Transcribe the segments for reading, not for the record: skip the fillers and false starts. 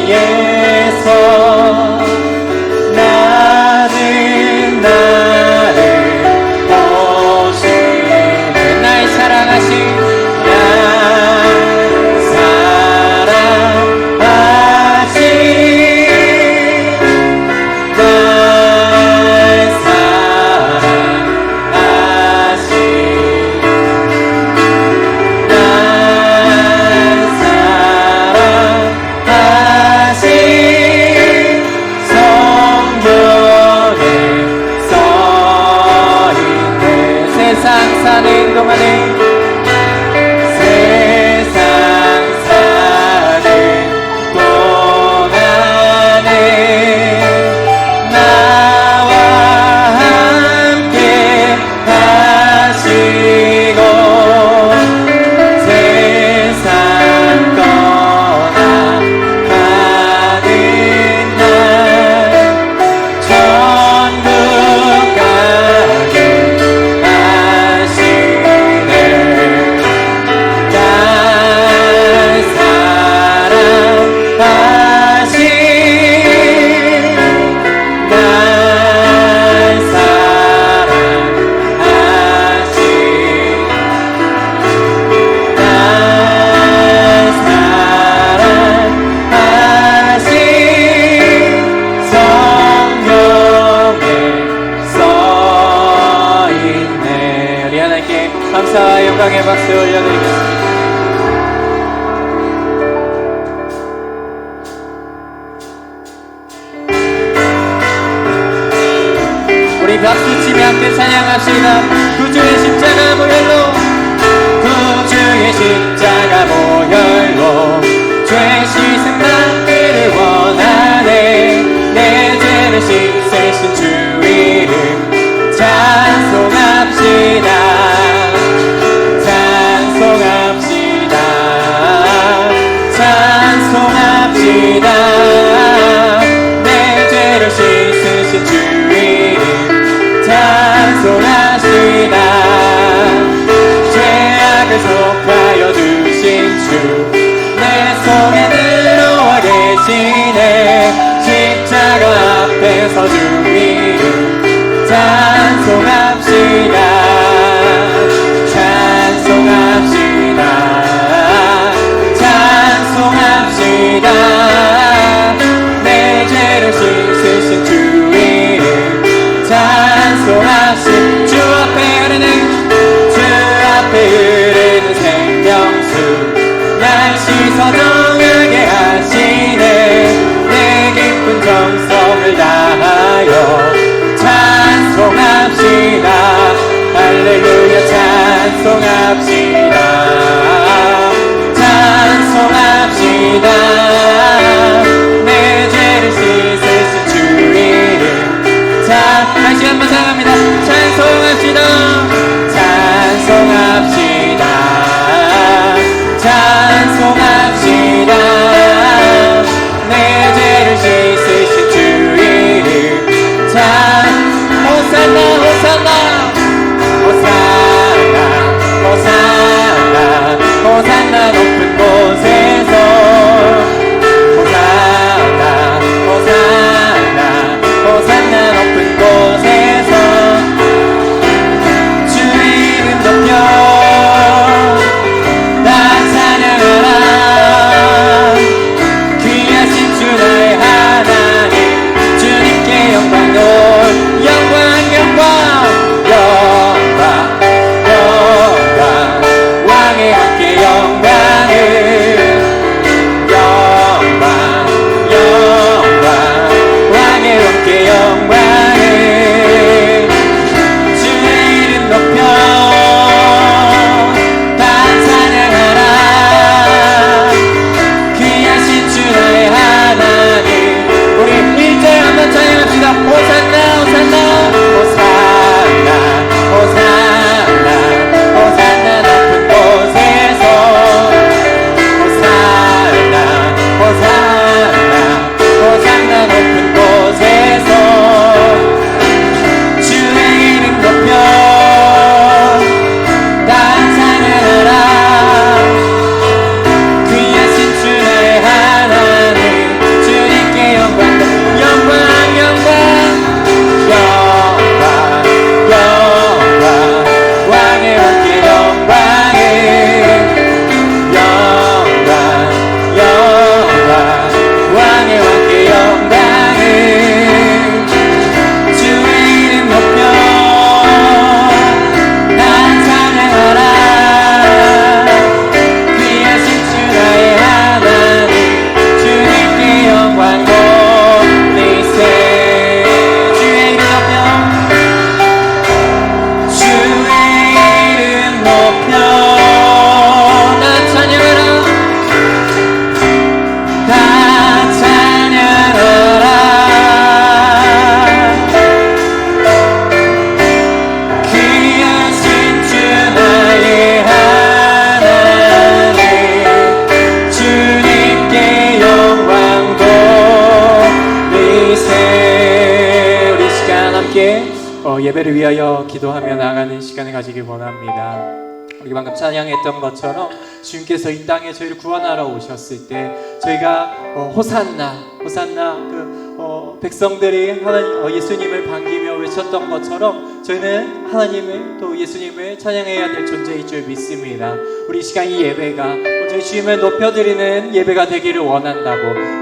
위에서 나는 나를 보시네. 날 사랑하신 날 사랑하신 사는 동안에 세상 사는 동안에 나와 함께 하시고 세상 떠나가는 날 천국 가게 감사와 영광의 박수 올려드리겠습니다. 우리 박수치며 함께 찬양합시다. 구주의 십자가 보혈로 구주의 십자가 보혈로 죄 씻음 받기를 원하네. 내 죄를 씻으신 주 이름 찬송합시다. 찬송합시다. 내 죄를 씻으신 주 이름 찬송합시다. 죄악을 속하여 두신 주 내 속에 들어와 계시네. 십자가 앞에 서주 이름 찬송합시다. 찬송합시다. 찬송합시다. 내 죄를 씻으신 주 이름 찬송합시다. 주 앞에 흐르는 생명수 날 씻어 정하게 하시네. 내 기쁜 정성을 다하여 찬송합시다. 할렐루야 찬송합시다. 찬송합시다. 내 죄를 씻으신 주 이름 다시 한번 찬양합니다. 찬송합시다. 찬송합시다. 찬송합시다. 내 죄를 씻으신 주 이름 호산나 호산나 호산나 호산나 호산나 높은 곳에서 호산나 호산나 호산나 높은 곳에서 주 이름 높여 나 찬양하라. 귀하신 주 나의 하나님 주님께 영광 영광 영광 영광 영광 왕의 함께 영광을 함께 예배를 위하여 기도하며 나아가는 시간을 가지길 원합니다. 우리 방금 찬양했던 것처럼 주님께서 이 땅에 저희를 구원하러 오셨을 때 저희가 호산나 백성들이 하나님 예수님을 반기며 외쳤던 것처럼 저희는 하나님을 또 예수님을 찬양해야 될 존재일 줄 믿습니다. 우리 시간 이 예배가 오직 주님을 높여드리는 예배가 되기를 원한다고,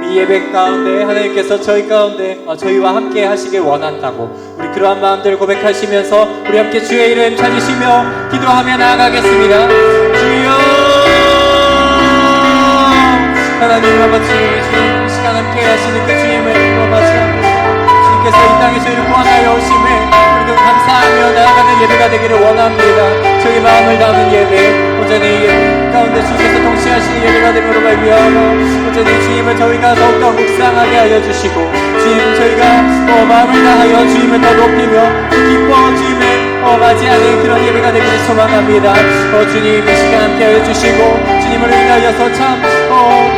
이 예배 가운데 하나님께서 저희 가운데 저희와 함께 하시길 원한다고, 우리 그러한 마음들을 고백하시면서 우리 함께 주의 이름 찾으시며 기도하며 나아가겠습니다. 주여 하나님 아버지, 주님 시간 함께 하시는 그 주님을 맞이합니다. 주님께서 이 땅에 저희를 구원하여 오심을 우리도 감사하며 나아가는 예배가 되기를 원합니다. 저희 마음을 담은 예배, 온전히 가운데 주께서 동시하시는 예배가 되므로 말미암아 온전히 주님을 저희가 더욱더 묵상하게 하여 주시고, 주님 저희가 마음을 다하여 주님을 더 높이며 기뻐 주님을 맞이하는 그런 예배가 되기를 소망합니다. 주님 이 시간 함께 하여 주시고 주님을 인하여서 참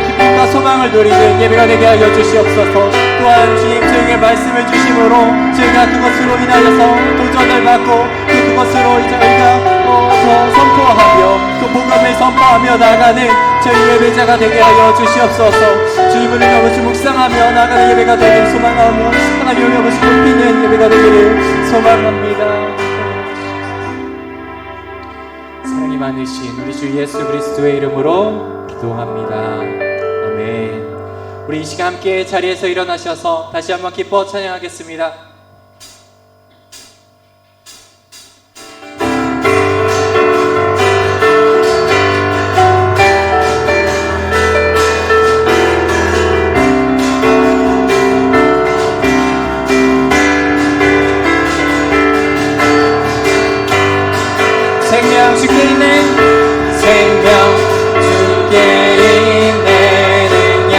기쁨과 소망을 누리는 예배가 되게 하여 주시옵소서. 또한 주님 저에게 말씀을 주심으로 저희가 그것으로 인하여서 도전을 받고 또 그것으로 저희가 더 선포하며 또 복음을 선포하며 나가는 저희 예배자가 되게 하여 주시옵소서. 주님을 아버지 묵상하며 나가는 예배가 되기를 소망하며 하나님을 아버지 높이는 예배가 되기를 소망합니다. 사랑이 많으신 우리 주 예수 그리스도의 이름으로 기도합니다. 아멘. 우리 이 시간 함께 자리에서 일어나셔서 다시 한번 기뻐 찬양하겠습니다. 생명 주께 있네, 생명 주께 있네, 능력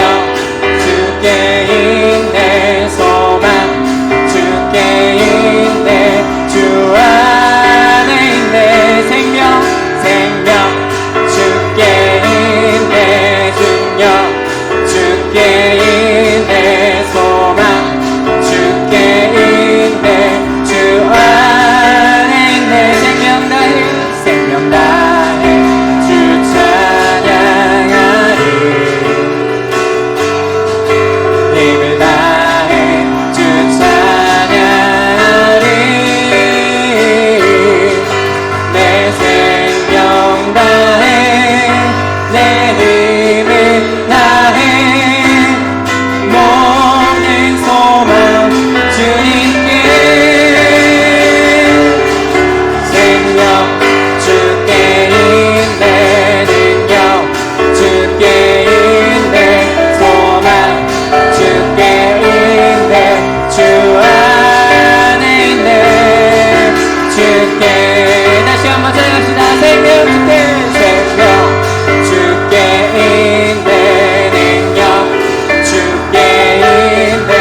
주께 있네, 소망 주께 있네, 주 안에 있네. 생명 주께 있네, 능력 주께 있네, 소망 주께 있네, 주 안에 있네. 생명 다해 주 찬양하리, 힘을 다해 주 찬양하리, 내 생명 다해 내 힘을 다해 모든 소망 주님께. 생명 주께 있네, 능력 주께 있네, 소망 주께 있네, 주 안에 있네. 주께 다시 한번 찬양합시다. 생명 주께 있네, 능력 주께 있네,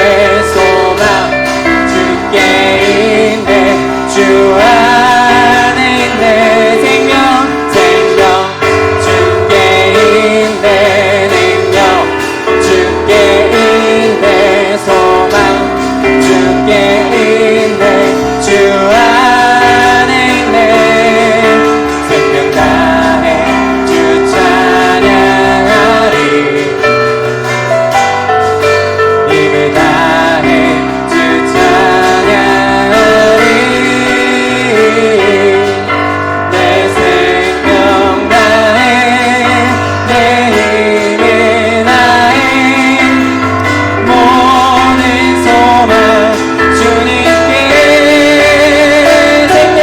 소망 주께 있네, 주 안에 있네. 생명 주께 있네, 능력 주께 있네, 소망 주께 있네, 주 안에 있네. 생명 다해 주 찬양하리, 힘을 다해 주 찬양하리, 내 생명 다해 내 힘을 다해 모든 소망 주님께. 생명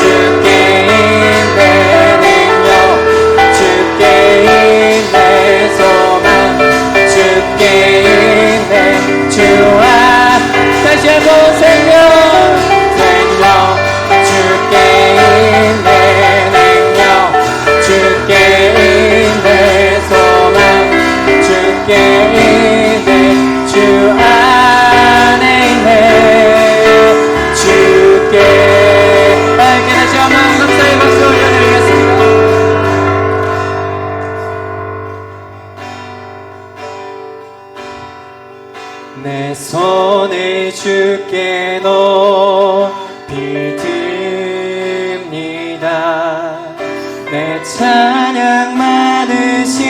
주께 있네, 능력 주께 있네, 소망 주께 있네, 주 안. 다시 한번 생명 주께 있네, 능력 주께 있네, 소망 주께 있네, 주 안에 있네. 주께 함께 다시 한번 감사의 박수 올려드리겠습니다. 내 손을 주께 높이 듭니다. 내 찬양 많으신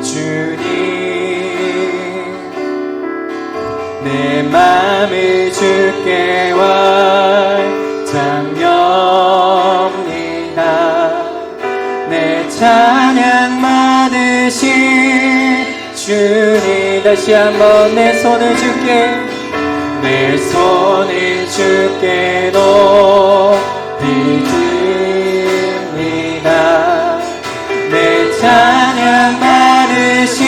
주님, 내 맘을 주께 완장합니다. 내 찬양 많으신 주님, 다시 한번 내 손을 주께, 내 손을 주께 높이 듭니다. 내 찬양 많으신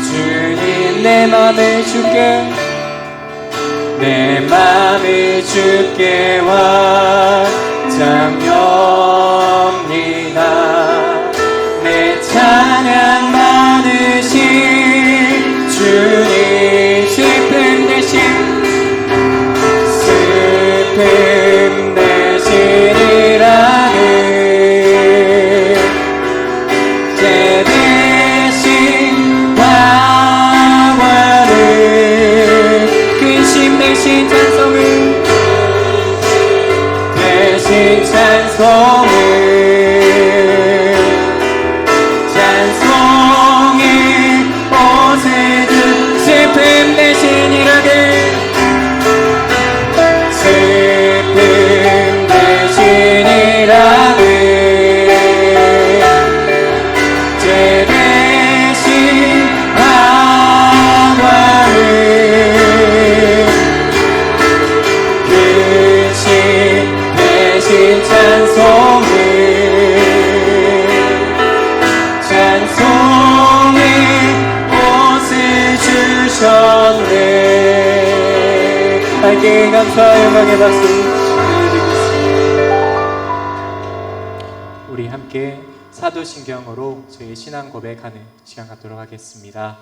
주님, 내 맘을 주께, 내 맘을 주께 완장합니다. 내 찬양 많으신 주님, 슬픔 대신이라는 죄 대신 바와는 근심 대신 찬송을, 대신 찬송의 옷을 준 슬픔 대신이라는, 슬픔 대신이라는 죄 대신 하와는 근심 대신 찬송의 옷을 주셨네. 하나님께 감사와 영광의 박수 드리겠습니다. 우리 함께 사도신경으로 저희 신앙 고백하는 시간 갖도록 하겠습니다.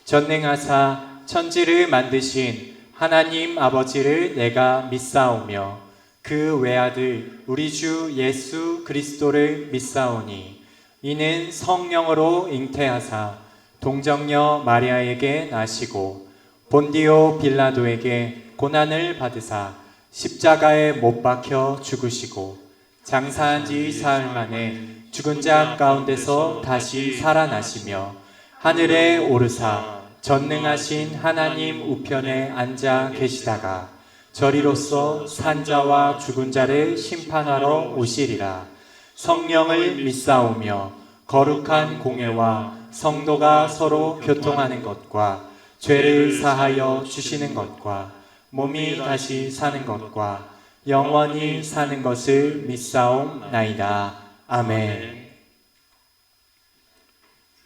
전능하사 천지를 만드신 하나님 아버지를 내가 믿사오며 그 외아들 우리 주 예수 그리스도를 믿사오니 이는 성령으로 잉태하사 동정녀 마리아에게 나시고 본디오 빌라도에게 고난을 받으사 십자가에 못 박혀 죽으시고 장사한 지 사흘 만에 죽은 자 가운데서 다시 살아나시며 하늘에 오르사 전능하신 하나님 우편에 앉아 계시다가 저리로서 산자와 죽은 자를 심판하러 오시리라. 성령을 믿사오며 거룩한 공회와 성도가 서로 교통하는 것과 죄를 사하여 주시는 것과 몸이 다시 사는 것과 영원히 사는 것을 믿사옵나이다. 아멘.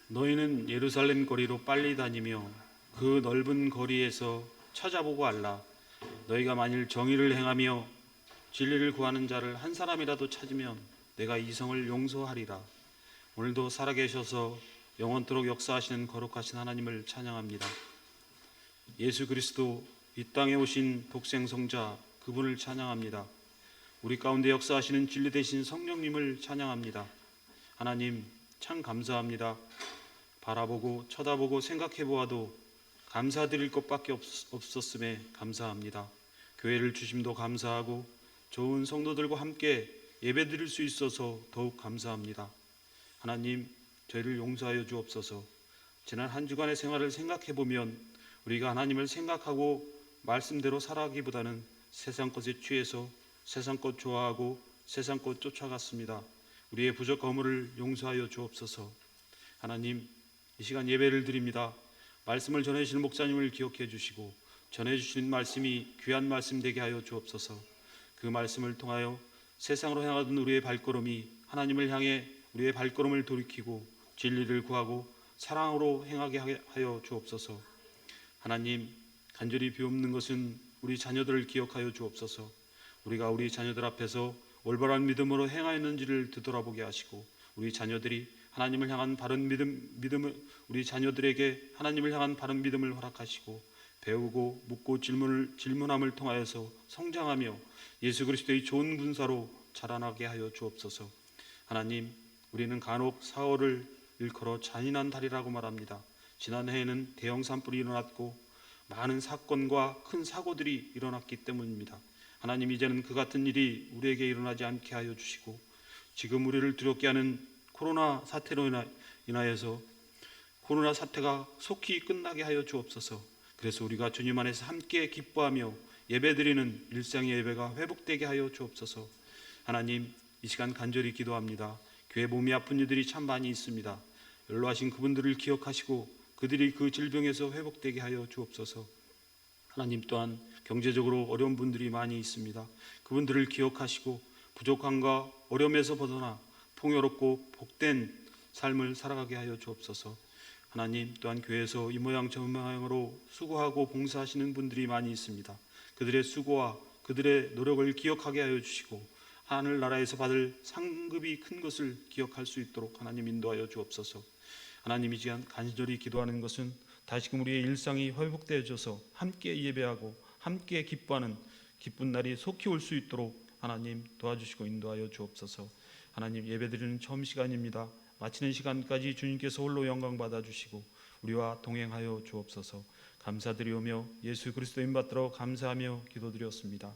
너희는 예루살렘 거리로 빨리 다니며 그 넓은 거리에서 찾아보고 알라. 너희가 만일 정의를 행하며 진리를 구하는 자를 한 사람이라도 찾으면 내가 이 성을 용서하리라. 오늘도 살아계셔서 영원토록 역사하시는 거룩하신 하나님을 찬양합니다. 예수 그리스도 이 땅에 오신 독생성자 그분을 찬양합니다. 우리 가운데 역사하시는 진리 되신 성령님을 찬양합니다. 하나님 참 감사합니다. 바라보고 쳐다보고 생각해 보아도 감사드릴 것밖에 없었음에 감사합니다. 교회를 주심도 감사하고 좋은 성도들과 함께 예배드릴 수 있어서 더욱 감사합니다. 하나님 저희를 용서하여 주옵소서. 지난 한 주간의 생활을 생각해 보면 우리가 하나님을 생각하고 말씀대로 살아가기보다는 세상 것에 취해서 세상 것 좋아하고 세상 것 쫓아갔습니다. 우리의 부족 허물을 용서하여 주옵소서. 하나님 이 시간 예배를 드립니다. 말씀을 전해주시는 목사님을 기억해 주시고 전해주시는 말씀이 귀한 말씀 되게 하여 주옵소서. 그 말씀을 통하여 세상으로 향하던 우리의 발걸음이 하나님을 향해 우리의 발걸음을 돌이키고 진리를 구하고 사랑으로 행하게 하여 주옵소서. 하나님 간절히 비옵는 것은 우리 자녀들을 기억하여 주옵소서. 우리가 우리 자녀들 앞에서 올바른 믿음으로 행하였는지를 되돌아보게 하시고 우리 자녀들이 하나님을 향한 바른 믿음을 우리 자녀들에게 하나님을 향한 바른 믿음을 허락하시고 배우고 묻고 질문함을 통하여서 성장하며 예수 그리스도의 좋은 군사로 자라나게 하여 주옵소서. 하나님 우리는 간혹 사흘을 일컬어 잔인한 달이라고 말합니다. 지난해에는 대형 산불이 일어났고 많은 사건과 큰 사고들이 일어났기 때문입니다. 하나님, 이제는 그 같은 일이 우리에게 일어나지 않게 하여 주시고, 지금 우리를 두렵게 하는 코로나 사태로 인하여서 코로나 사태가 속히 끝나게 하여 주옵소서. 그래서 우리가 주님 안에서 함께 기뻐하며 예배드리는 일상의 예배가 회복되게 하여 주옵소서. 하나님, 이 시간 간절히 기도합니다. 교회 몸이 아픈 이들이 참 많이 있습니다. 연로하신 그분들을 기억하시고 그들이 그 질병에서 회복되게 하여 주옵소서. 하나님, 또한 경제적으로 어려운 분들이 많이 있습니다. 그분들을 기억하시고 부족함과 어려움에서 벗어나 풍요롭고 복된 삶을 살아가게 하여 주옵소서. 하나님, 또한 교회에서 이 모양 저 모양으로 수고하고 봉사하시는 분들이 많이 있습니다. 그들의 수고와 그들의 노력을 기억하게 하여 주시고 하늘나라에서 받을 상급이 큰 것을 기억할 수 있도록 하나님 인도하여 주옵소서. 하나님, 이 시간 간절히 기도하는 것은 다시금 우리의 일상이 회복되어져서 함께 예배하고 함께 기뻐하는 기쁜 날이 속히 올 수 있도록 하나님 도와주시고 인도하여 주옵소서. 하나님, 예배드리는 처음 시간입니다. 마치는 시간까지 주님께서 홀로 영광 받아주시고 우리와 동행하여 주옵소서. 감사드리오며 예수 그리스도 이름 받들어 감사하며 기도드렸습니다.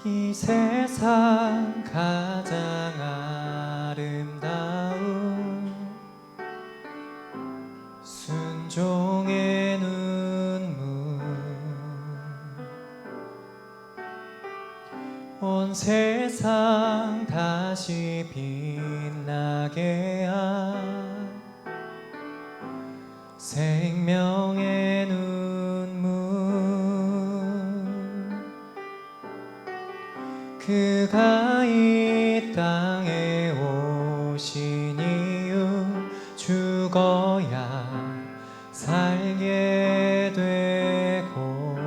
이 세상 가장 아름다운 순종의 눈물, 온 세상 다시 빛나게 한 생명의 눈물, 그가 이 땅에 오신 이유 죽어야 살게 되고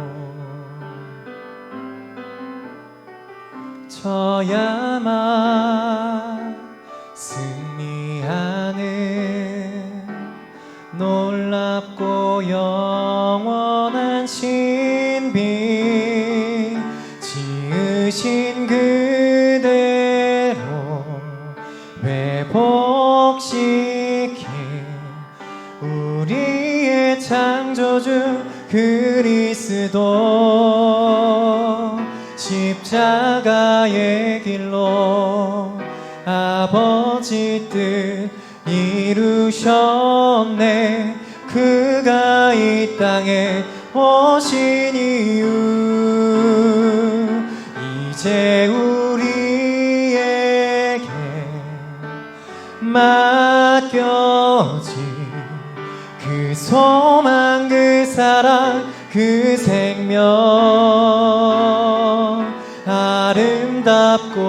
져야만 승리하는 놀랍고 영원한 신비, 지으신 그대로 회복시킨 우리의 창조주 그리스도, 십자가의 길로 아버지 뜻 이루셨네. 그가 이 땅에 오신 이유 이제 우리에게 맡겨진 그 소망, 그 사랑, 그 생명, 아름답고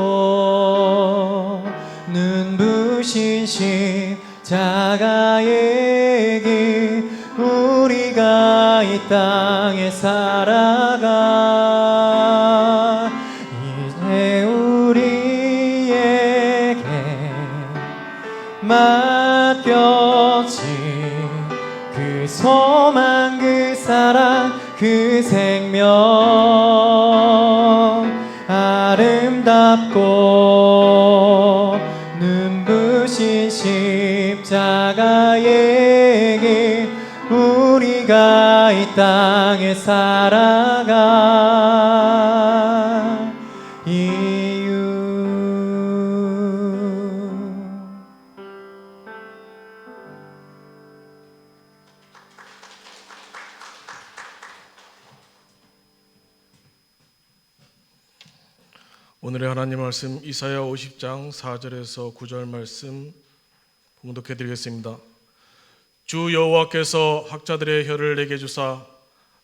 눈부신 십자가의 길, 우리가 이 땅에 살아가 이제 우리에게 맡겨진 그 소망, 그 사랑, 그 생명, 아름답고 눈부신 십자가의 길, 우리가 이 땅에 살아가 이유. 오늘의 하나님 말씀 이사야 50장 4절에서 9절 말씀 봉독해 드리겠습니다. 주 여호와께서 학자들의 혀를 내게 주사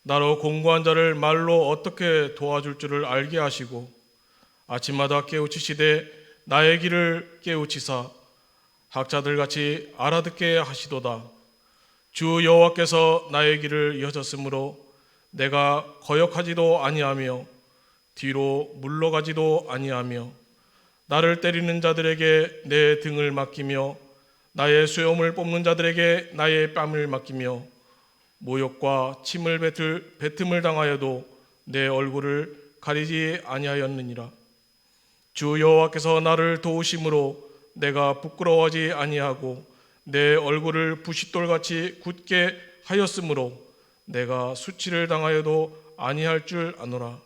나로 공고한 자를 말로 어떻게 도와줄 줄을 알게 하시고 아침마다 깨우치시되 나의 길을 깨우치사 학자들같이 알아듣게 하시도다. 주 여호와께서 나의 길을 여셨으므로 내가 거역하지도 아니하며 뒤로 물러가지도 아니하며 나를 때리는 자들에게 내 등을 맡기며 나의 수염을 뽑는 자들에게 나의 뺨을 맡기며 모욕과 침을 뱉음을 당하여도 내 얼굴을 가리지 아니하였느니라. 주 여호와께서 나를 도우심으로 내가 부끄러워하지 아니하고 내 얼굴을 부싯돌같이 굳게 하였으므로 내가 수치를 당하여도 아니할 줄 아노라.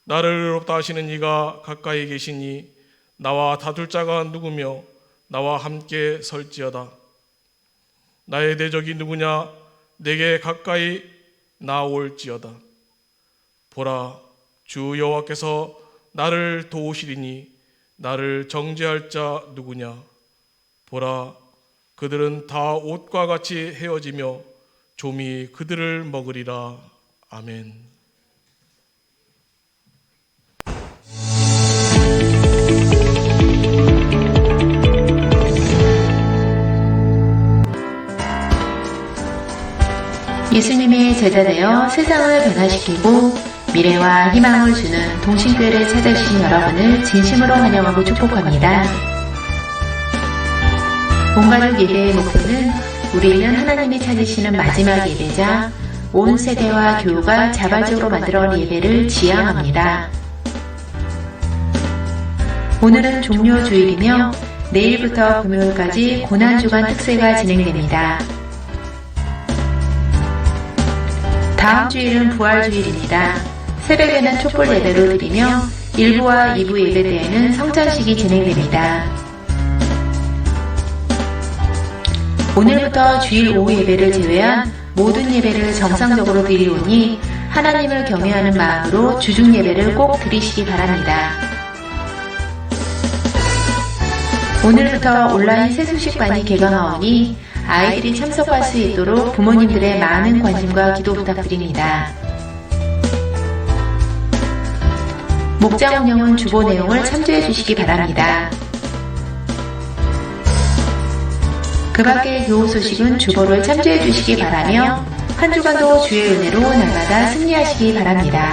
나를 의롭다 하시는 이가 가까이 계시니 나와 다툴 자가 누구며 나와 함께 설지어다. 나의 대적이 누구냐? 내게 가까이 나올지어다. 보라, 주 여호와께서 나를 도우시리니 나를 정죄할 자 누구냐? 보라, 그들은 다 옷과 같이 헤어지며 좀이 그들을 먹으리라. 아멘. 예수님의 제자 되어 세상을 변화시키고 미래와 희망을 주는 동신교회를 찾아주신 여러분을 진심으로 환영하고 축복합니다. 본가족 예배의 목표는 우리는 하나님이 찾으시는 마지막 예배자 온 세대와 교우가 자발적으로 만들어온 예배를 지향합니다. 오늘은 종료주일이며 내일부터 금요일까지 고난주간 특세가 진행됩니다. 다음 주일은 부활주일입니다. 새벽에는 촛불 예배를 드리며 1부와 2부 예배 때에는 성찬식이 진행됩니다. 오늘부터 주일 오후 예배를 제외한 모든 예배를 정상적으로 드리오니 하나님을 경외하는 마음으로 주중 예배를 꼭 드리시기 바랍니다. 오늘부터 온라인 세수식반이 개강하오니 아이들이 참석할 수 있도록 부모님들의 많은 관심과 기도 부탁드립니다. 목장 운영은 주보 내용을 참조해 주시기 바랍니다. 그 밖의 교우 소식은 주보를 참조해 주시기 바라며 한 주간도 주의 은혜로 날마다 승리하시기 바랍니다.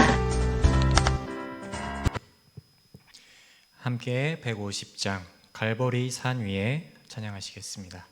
함께 150장 갈보리 산 위에 찬양하시겠습니다.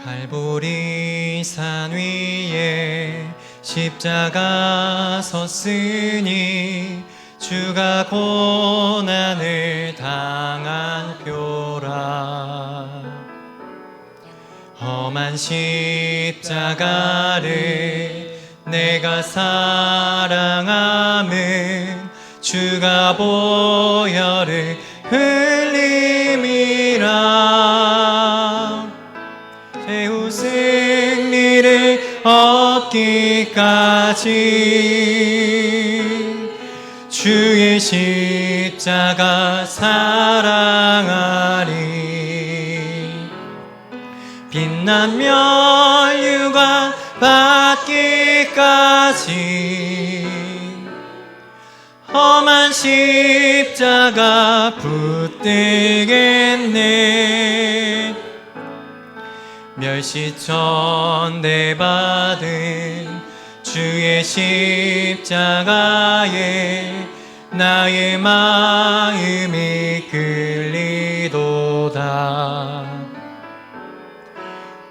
갈보리 산 위에 십자가 섰으니 주가 고난을 당한 표라. 험한 십자가를 내가 사랑함은 주가 보혈을 흘림이라. 최후 승리를 얻기까지 주의 십자가 사랑하리. 빛난 면류관 받기까지 험한 십자가 붙들겠네. 멸시천대 받은 주의 십자가에 나의 마음이 끌리도다.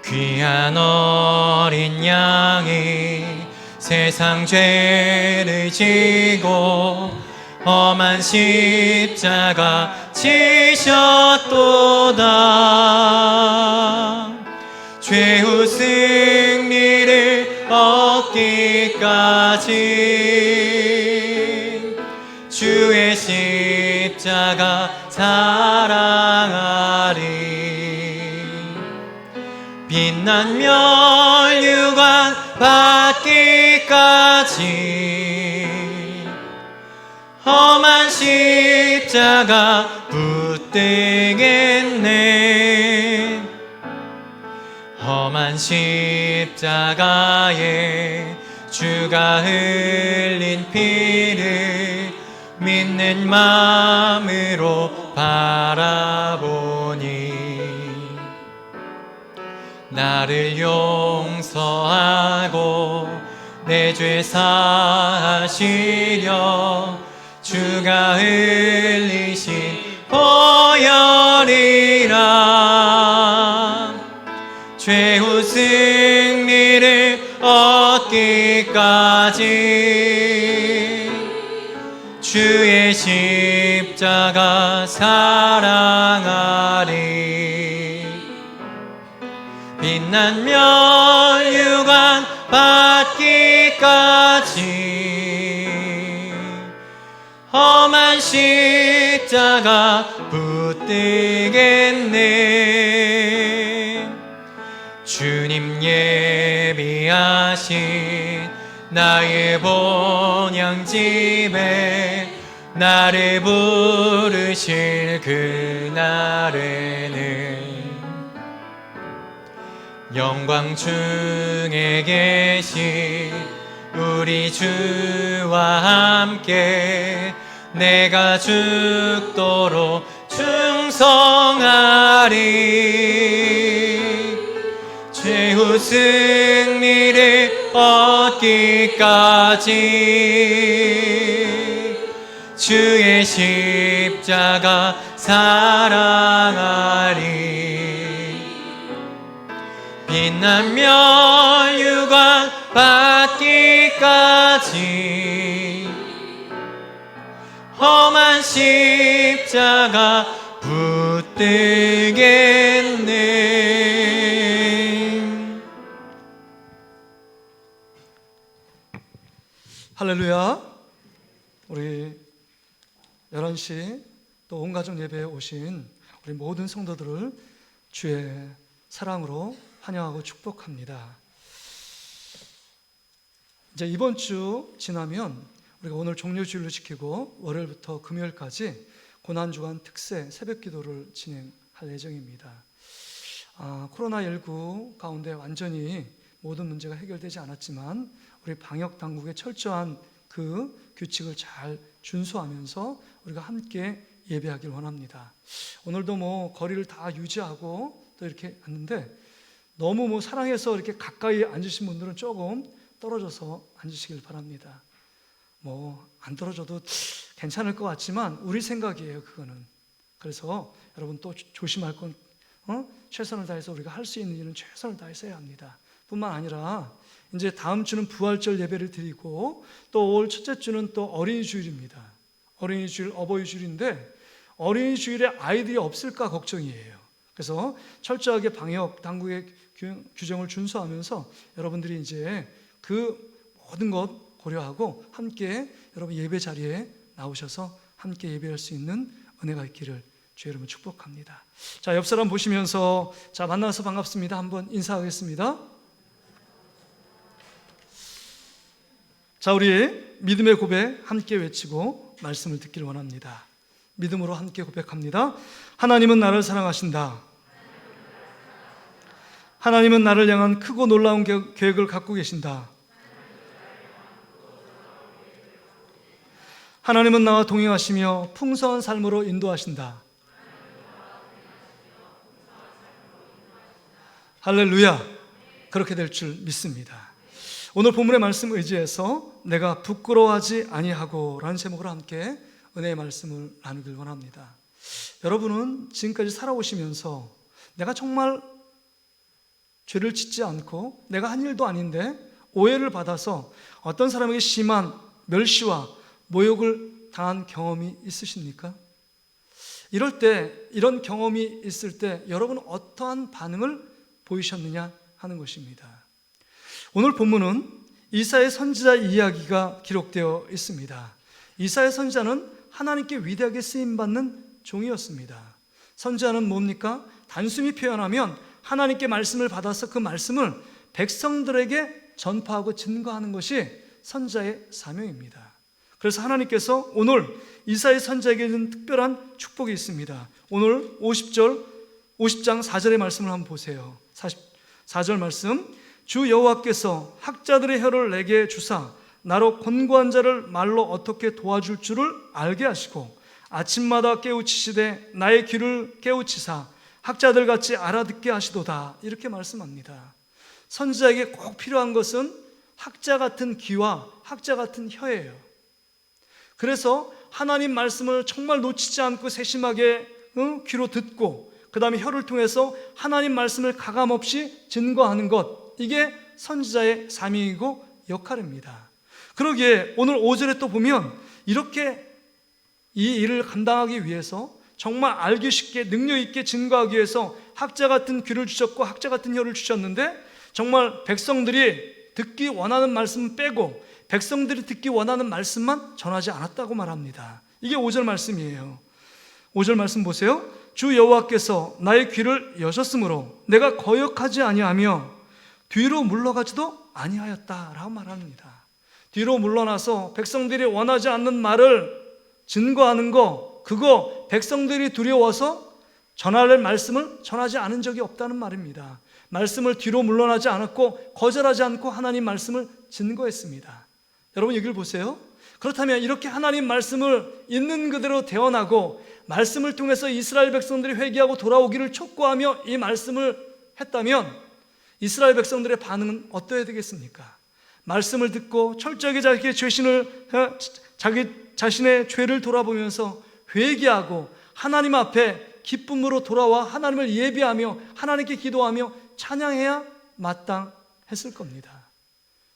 귀한 어린 양이 세상 죄를 지고 험한 십자가 지셨도다. 최후 승리를 얻기까지 주의 십자가 사랑하리. 빛 빛난 면류관 받기까지 험한 십자가 붙들겠네. 험한 십자가에 주가 흘린 피를 믿는 마음으로 바라보니 나를 용서하고 내 죄 사하시려 주가 흘리신 보혈이라 최후 승리를 얻기까지 주의 십자가 사랑하리. 빛난 면류관 받기까지 험한 십자가 붙들겠네. 주님 예비하신 나의 본향집에 나를 부르실 그날에는 영광 중에 계신 우리 주와 함께 내가 죽도록 충성하리. 최후 승리를 얻기까지 주의 십자가 사랑하리. 빛난 면류관 받기까지 험한 십자가 붙들겠네. 할렐루야. 우리 11시 또 온 가족 예배에 오신 우리 모든 성도들을 주의 사랑으로 환영하고 축복합니다. 이제 이번 주 지나면 우리가 오늘 종료주일로 지키고 월요일부터 금요일까지 고난주간 특세 새벽기도를 진행할 예정입니다. 코로나19 가운데 완전히 모든 문제가 해결되지 않았지만 우리 방역 당국의 철저한 그 규칙을 잘 준수하면서 우리가 함께 예배하길 원합니다. 오늘도 거리를 다 유지하고 또 이렇게 앉는데 너무 사랑해서 이렇게 가까이 앉으신 분들은 조금 떨어져서 앉으시길 바랍니다. 안 떨어져도 괜찮을 것 같지만 우리 생각이에요, 그거는. 그래서 여러분 또 조심할 건 최선을 다해서 우리가 할 수 있는 일은 최선을 다해서 해야 합니다. 뿐만 아니라 이제 다음 주는 부활절 예배를 드리고 또 올 첫째 주는 또 어린이 주일입니다. 어린이 주일, 어버이 주일인데 어린이 주일에 아이들이 없을까 걱정이에요. 그래서 철저하게 방역 당국의 규정을 준수하면서 여러분들이 이제 그 모든 것 고려하고 함께 여러분 예배 자리에 나오셔서 함께 예배할 수 있는 은혜가 있기를 주의 이름으로 축복합니다. 자, 옆 사람 보시면서 자, 만나서 반갑습니다. 한번 인사하겠습니다. 자, 우리 믿음의 고백 함께 외치고 말씀을 듣기를 원합니다. 믿음으로 함께 고백합니다. 하나님은 나를 사랑하신다. 하나님은 나를 향한 크고 놀라운 계획을 갖고 계신다. 하나님은 나와 동행하시며 풍성한 삶으로 인도하신다. 할렐루야. 그렇게 될 줄 믿습니다. 오늘 본문의 말씀 의지해서 내가 부끄러워하지 아니하고 라는 제목으로 함께 은혜의 말씀을 나누길 원합니다. 여러분은 지금까지 살아오시면서 내가 정말 죄를 짓지 않고 내가 한 일도 아닌데 오해를 받아서 어떤 사람에게 심한 멸시와 모욕을 당한 경험이 있으십니까? 이럴 때, 이런 경험이 있을 때 여러분은 어떠한 반응을 보이셨느냐 하는 것입니다. 오늘 본문은 이사야 선지자 이야기가 기록되어 있습니다. 이사야 선지자는 하나님께 위대하게 쓰임받는 종이었습니다. 선지자는 뭡니까? 단순히 표현하면 하나님께 말씀을 받아서 그 말씀을 백성들에게 전파하고 증거하는 것이 선지자의 사명입니다. 그래서 하나님께서 오늘 이사야 선지자에게는 특별한 축복이 있습니다. 오늘 50장 4절의 말씀을 한번 보세요. 4절 말씀, 주 여호와께서 학자들의 혀를 내게 주사 나로 권고한 자를 말로 어떻게 도와줄 줄을 알게 하시고 아침마다 깨우치시되 나의 귀를 깨우치사 학자들같이 알아듣게 하시도다. 이렇게 말씀합니다. 선지자에게 꼭 필요한 것은 학자 같은 귀와 학자 같은 혀예요. 그래서 하나님 말씀을 정말 놓치지 않고 세심하게 귀로 듣고 그 다음에 혀를 통해서 하나님 말씀을 가감없이 증거하는 것, 이게 선지자의 사명이고 역할입니다. 그러기에 오늘 5절에 또 보면 이렇게 이 일을 감당하기 위해서 정말 알기 쉽게 능력 있게 증거하기 위해서 학자 같은 귀를 주셨고 학자 같은 혀를 주셨는데 정말 백성들이 듣기 원하는 말씀은 빼고 백성들이 듣기 원하는 말씀만 전하지 않았다고 말합니다. 이게 5절 말씀이에요. 5절 말씀 보세요. 주 여호와께서 나의 귀를 여셨으므로 내가 거역하지 아니하며 뒤로 물러가지도 아니하였다라고 말합니다. 뒤로 물러나서 백성들이 원하지 않는 말을 증거하는 거, 그거 백성들이 두려워서 전할 말씀을 전하지 않은 적이 없다는 말입니다. 말씀을 뒤로 물러나지 않았고 거절하지 않고 하나님 말씀을 증거했습니다. 여러분 여기를 보세요. 그렇다면 이렇게 하나님 말씀을 있는 그대로 대언하고 말씀을 통해서 이스라엘 백성들이 회개하고 돌아오기를 촉구하며 이 말씀을 했다면 이스라엘 백성들의 반응은 어떠해야 되겠습니까? 말씀을 듣고 철저하게 자기 자신의 죄를 돌아보면서 회개하고 하나님 앞에 기쁨으로 돌아와 하나님을 예배하며 하나님께 기도하며 찬양해야 마땅했을 겁니다.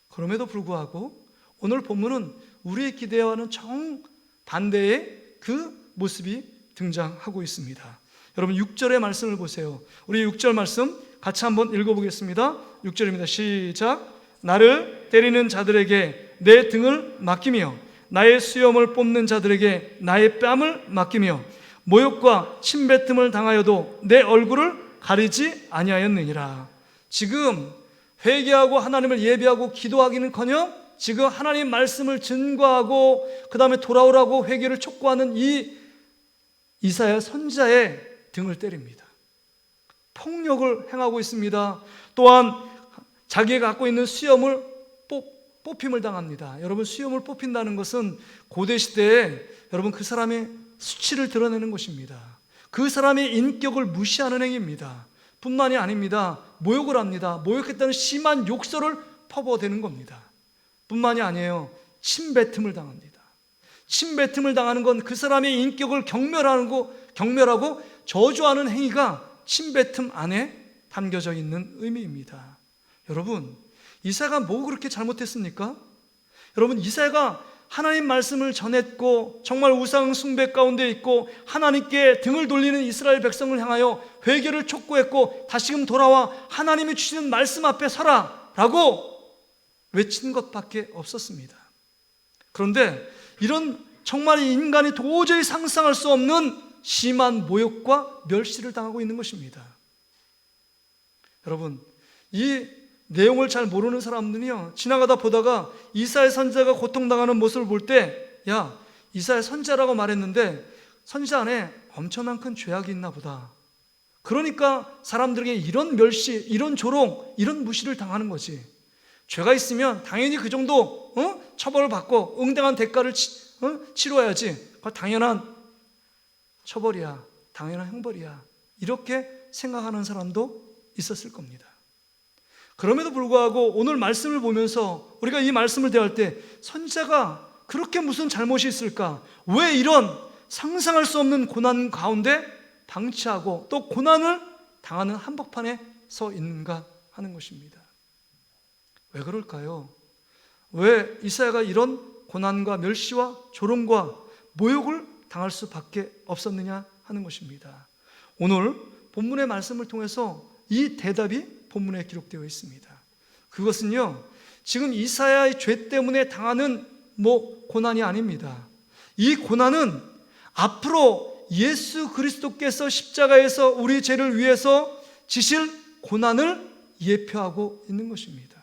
그럼에도 불구하고 오늘 본문은 우리의 기대와는 정반대의 그 모습이 등장하고 있습니다. 여러분 6절의 말씀을 보세요. 우리 6절 말씀 같이 한번 읽어보겠습니다. 6절입니다. 시작. 나를 때리는 자들에게 내 등을 맡기며 나의 수염을 뽑는 자들에게 나의 뺨을 맡기며 모욕과 침뱉음을 당하여도 내 얼굴을 가리지 아니하였느니라. 지금 회개하고 하나님을 예배하고 기도하기는커녕 지금 하나님 말씀을 증거하고 그 다음에 돌아오라고 회개를 촉구하는 이 이사야 선지자의 등을 때립니다. 폭력을 행하고 있습니다. 또한 자기가 갖고 있는 수염을 뽑힘을 당합니다. 여러분 수염을 뽑힌다는 것은 고대 시대에 여러분 그 사람의 수치를 드러내는 것입니다. 그 사람의 인격을 무시하는 행위입니다. 뿐만이 아닙니다. 모욕을 합니다. 모욕했다는 심한 욕설을 퍼부어대는 겁니다. 뿐만이 아니에요. 침뱉음을 당합니다. 침뱉음을 당하는 건 그 사람의 인격을 경멸하고 저주하는 행위가 침뱉음 안에 담겨져 있는 의미입니다. 여러분 이사야가 뭐 그렇게 잘못했습니까? 여러분 이사야가 하나님 말씀을 전했고 정말 우상 숭배 가운데 있고 하나님께 등을 돌리는 이스라엘 백성을 향하여 회개를 촉구했고 다시금 돌아와 하나님이 주시는 말씀 앞에 서라 라고 외친 것밖에 없었습니다. 그런데 이런 정말 인간이 도저히 상상할 수 없는 심한 모욕과 멸시를 당하고 있는 것입니다. 여러분 이 내용을 잘 모르는 사람들이요 지나가다 보다가 이사야 선지자가 고통당하는 모습을 볼 때 야 이사야 선지자라고 말했는데 선지자 안에 엄청난 큰 죄악이 있나 보다. 그러니까 사람들에게 이런 멸시, 이런 조롱, 이런 무시를 당하는 거지. 죄가 있으면 당연히 그 정도 처벌을 받고 응당한 대가를 치러야지. 그건 당연한 처벌이야, 당연한 형벌이야, 이렇게 생각하는 사람도 있었을 겁니다. 그럼에도 불구하고 오늘 말씀을 보면서 우리가 이 말씀을 대할 때 선지자가 그렇게 무슨 잘못이 있을까? 왜 이런 상상할 수 없는 고난 가운데 방치하고 또 고난을 당하는 한복판에 서 있는가 하는 것입니다. 왜 그럴까요? 왜 이사야가 이런 고난과 멸시와 조롱과 모욕을 당할 수밖에 없었느냐 하는 것입니다. 오늘 본문의 말씀을 통해서 이 대답이 본문에 기록되어 있습니다. 그것은요 지금 이사야의 죄 때문에 당하는 고난이 아닙니다. 이 고난은 앞으로 예수 그리스도께서 십자가에서 우리 죄를 위해서 지실 고난을 예표하고 있는 것입니다.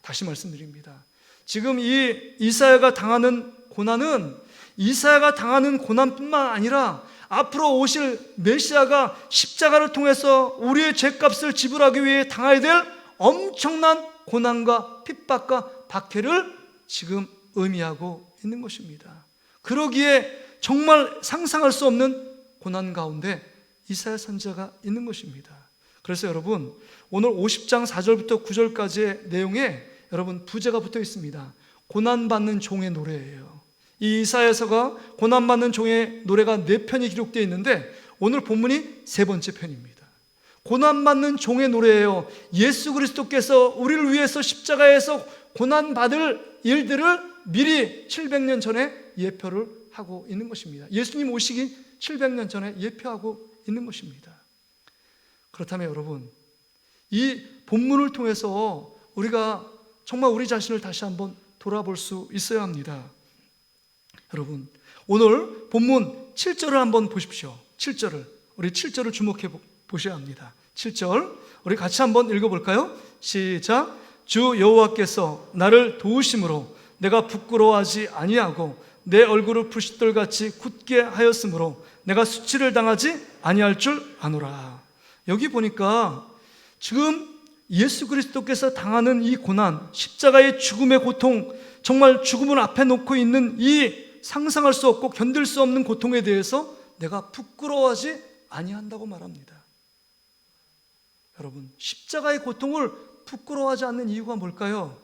다시 말씀드립니다. 지금 이 이사야가 당하는 고난은 이사야가 당하는 고난뿐만 아니라 앞으로 오실 메시아가 십자가를 통해서 우리의 죄값을 지불하기 위해 당해야 될 엄청난 고난과 핍박과 박해를 지금 의미하고 있는 것입니다. 그러기에 정말 상상할 수 없는 고난 가운데 이사야 선지자가 있는 것입니다. 그래서 여러분, 오늘 50장 4절부터 9절까지의 내용에 여러분 부제가 붙어 있습니다. 고난받는 종의 노래예요. 이 이사야서가 고난받는 종의 노래가 4편이 기록되어 있는데 오늘 본문이 3번째 편입니다. 고난받는 종의 노래예요. 예수 그리스도께서 우리를 위해서 십자가에서 고난받을 일들을 미리 700년 전에 예표를 하고 있는 것입니다. 예수님 오시기 700년 전에 예표하고 있는 것입니다. 그렇다면 여러분, 이 본문을 통해서 우리가 정말 우리 자신을 다시 한번 돌아볼 수 있어야 합니다. 여러분, 오늘 본문 7절을 한번 보십시오. 7절을, 우리 7절을 주목해 보셔야 합니다. 7절 우리 같이 한번 읽어볼까요? 시작. 주 여호와께서 나를 도우심으로 내가 부끄러워하지 아니하고 내 얼굴을 부싯돌같이 굳게 하였으므로 내가 수치를 당하지 아니할 줄 아노라. 여기 보니까 지금 예수 그리스도께서 당하는 이 고난, 십자가의 죽음의 고통, 정말 죽음을 앞에 놓고 있는 이 상상할 수 없고 견딜 수 없는 고통에 대해서 내가 부끄러워하지 아니한다고 말합니다. 여러분, 십자가의 고통을 부끄러워하지 않는 이유가 뭘까요?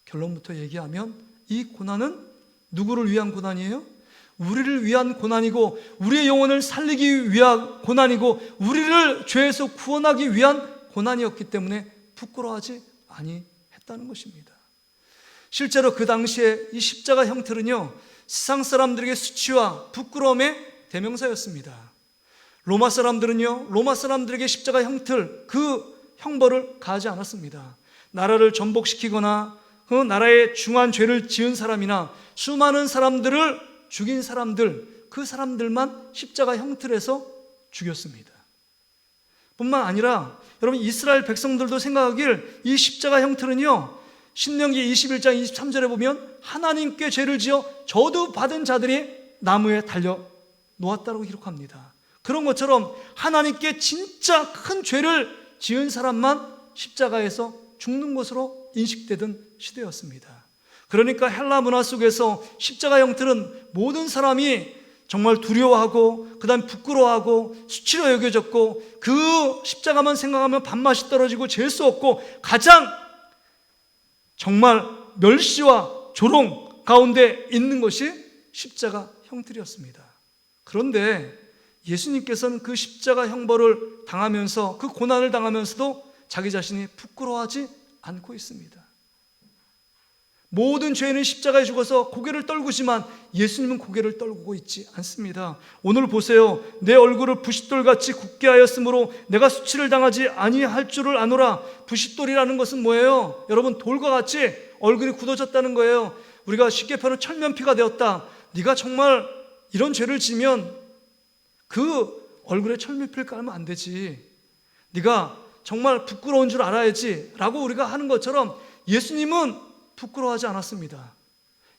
결론부터 얘기하면 이 고난은 누구를 위한 고난이에요? 우리를 위한 고난이고 우리의 영혼을 살리기 위한 고난이고 우리를 죄에서 구원하기 위한 고난이었기 때문에 부끄러워하지 아니했다는 것입니다. 실제로 그 당시에 이 십자가 형틀은요, 세상 사람들에게 수치와 부끄러움의 대명사였습니다. 로마 사람들은요, 로마 사람들에게 십자가 형틀, 그 형벌을 가하지 않았습니다. 나라를 전복시키거나 그 나라에 중한 죄를 지은 사람이나 수많은 사람들을 죽인 사람들, 그 사람들만 십자가 형틀에서 죽였습니다. 뿐만 아니라 여러분, 이스라엘 백성들도 생각하길 이 십자가 형틀은요, 신명기 21장 23절에 보면 하나님께 죄를 지어 저주 받은 자들이 나무에 달려 놓았다고 기록합니다. 그런 것처럼 하나님께 진짜 큰 죄를 지은 사람만 십자가에서 죽는 것으로 인식되던 시대였습니다. 그러니까 헬라 문화 속에서 십자가 형틀은 모든 사람이 정말 두려워하고 그 다음에 부끄러워하고 수치로 여겨졌고 그 십자가만 생각하면 밥맛이 떨어지고 잴 수 없고 가장 정말 멸시와 조롱 가운데 있는 것이 십자가 형틀이었습니다. 그런데 예수님께서는 그 십자가 형벌을 당하면서 그 고난을 당하면서도 자기 자신이 부끄러워하지 않고 있습니다. 모든 죄인은 십자가에 죽어서 고개를 떨구지만 예수님은 고개를 떨구고 있지 않습니다. 오늘 보세요. 내 얼굴을 부싯돌같이 굳게 하였으므로 내가 수치를 당하지 아니할 줄을 아노라. 부싯돌이라는 것은 뭐예요? 여러분, 돌과 같이 얼굴이 굳어졌다는 거예요. 우리가 쉽게 표현하면 철면피가 되었다. 네가 정말 이런 죄를 지면 그 얼굴에 철면피를 깔면 안 되지. 네가 정말 부끄러운 줄 알아야지 라고 우리가 하는 것처럼 고난은 부끄러워하지 않았습니다.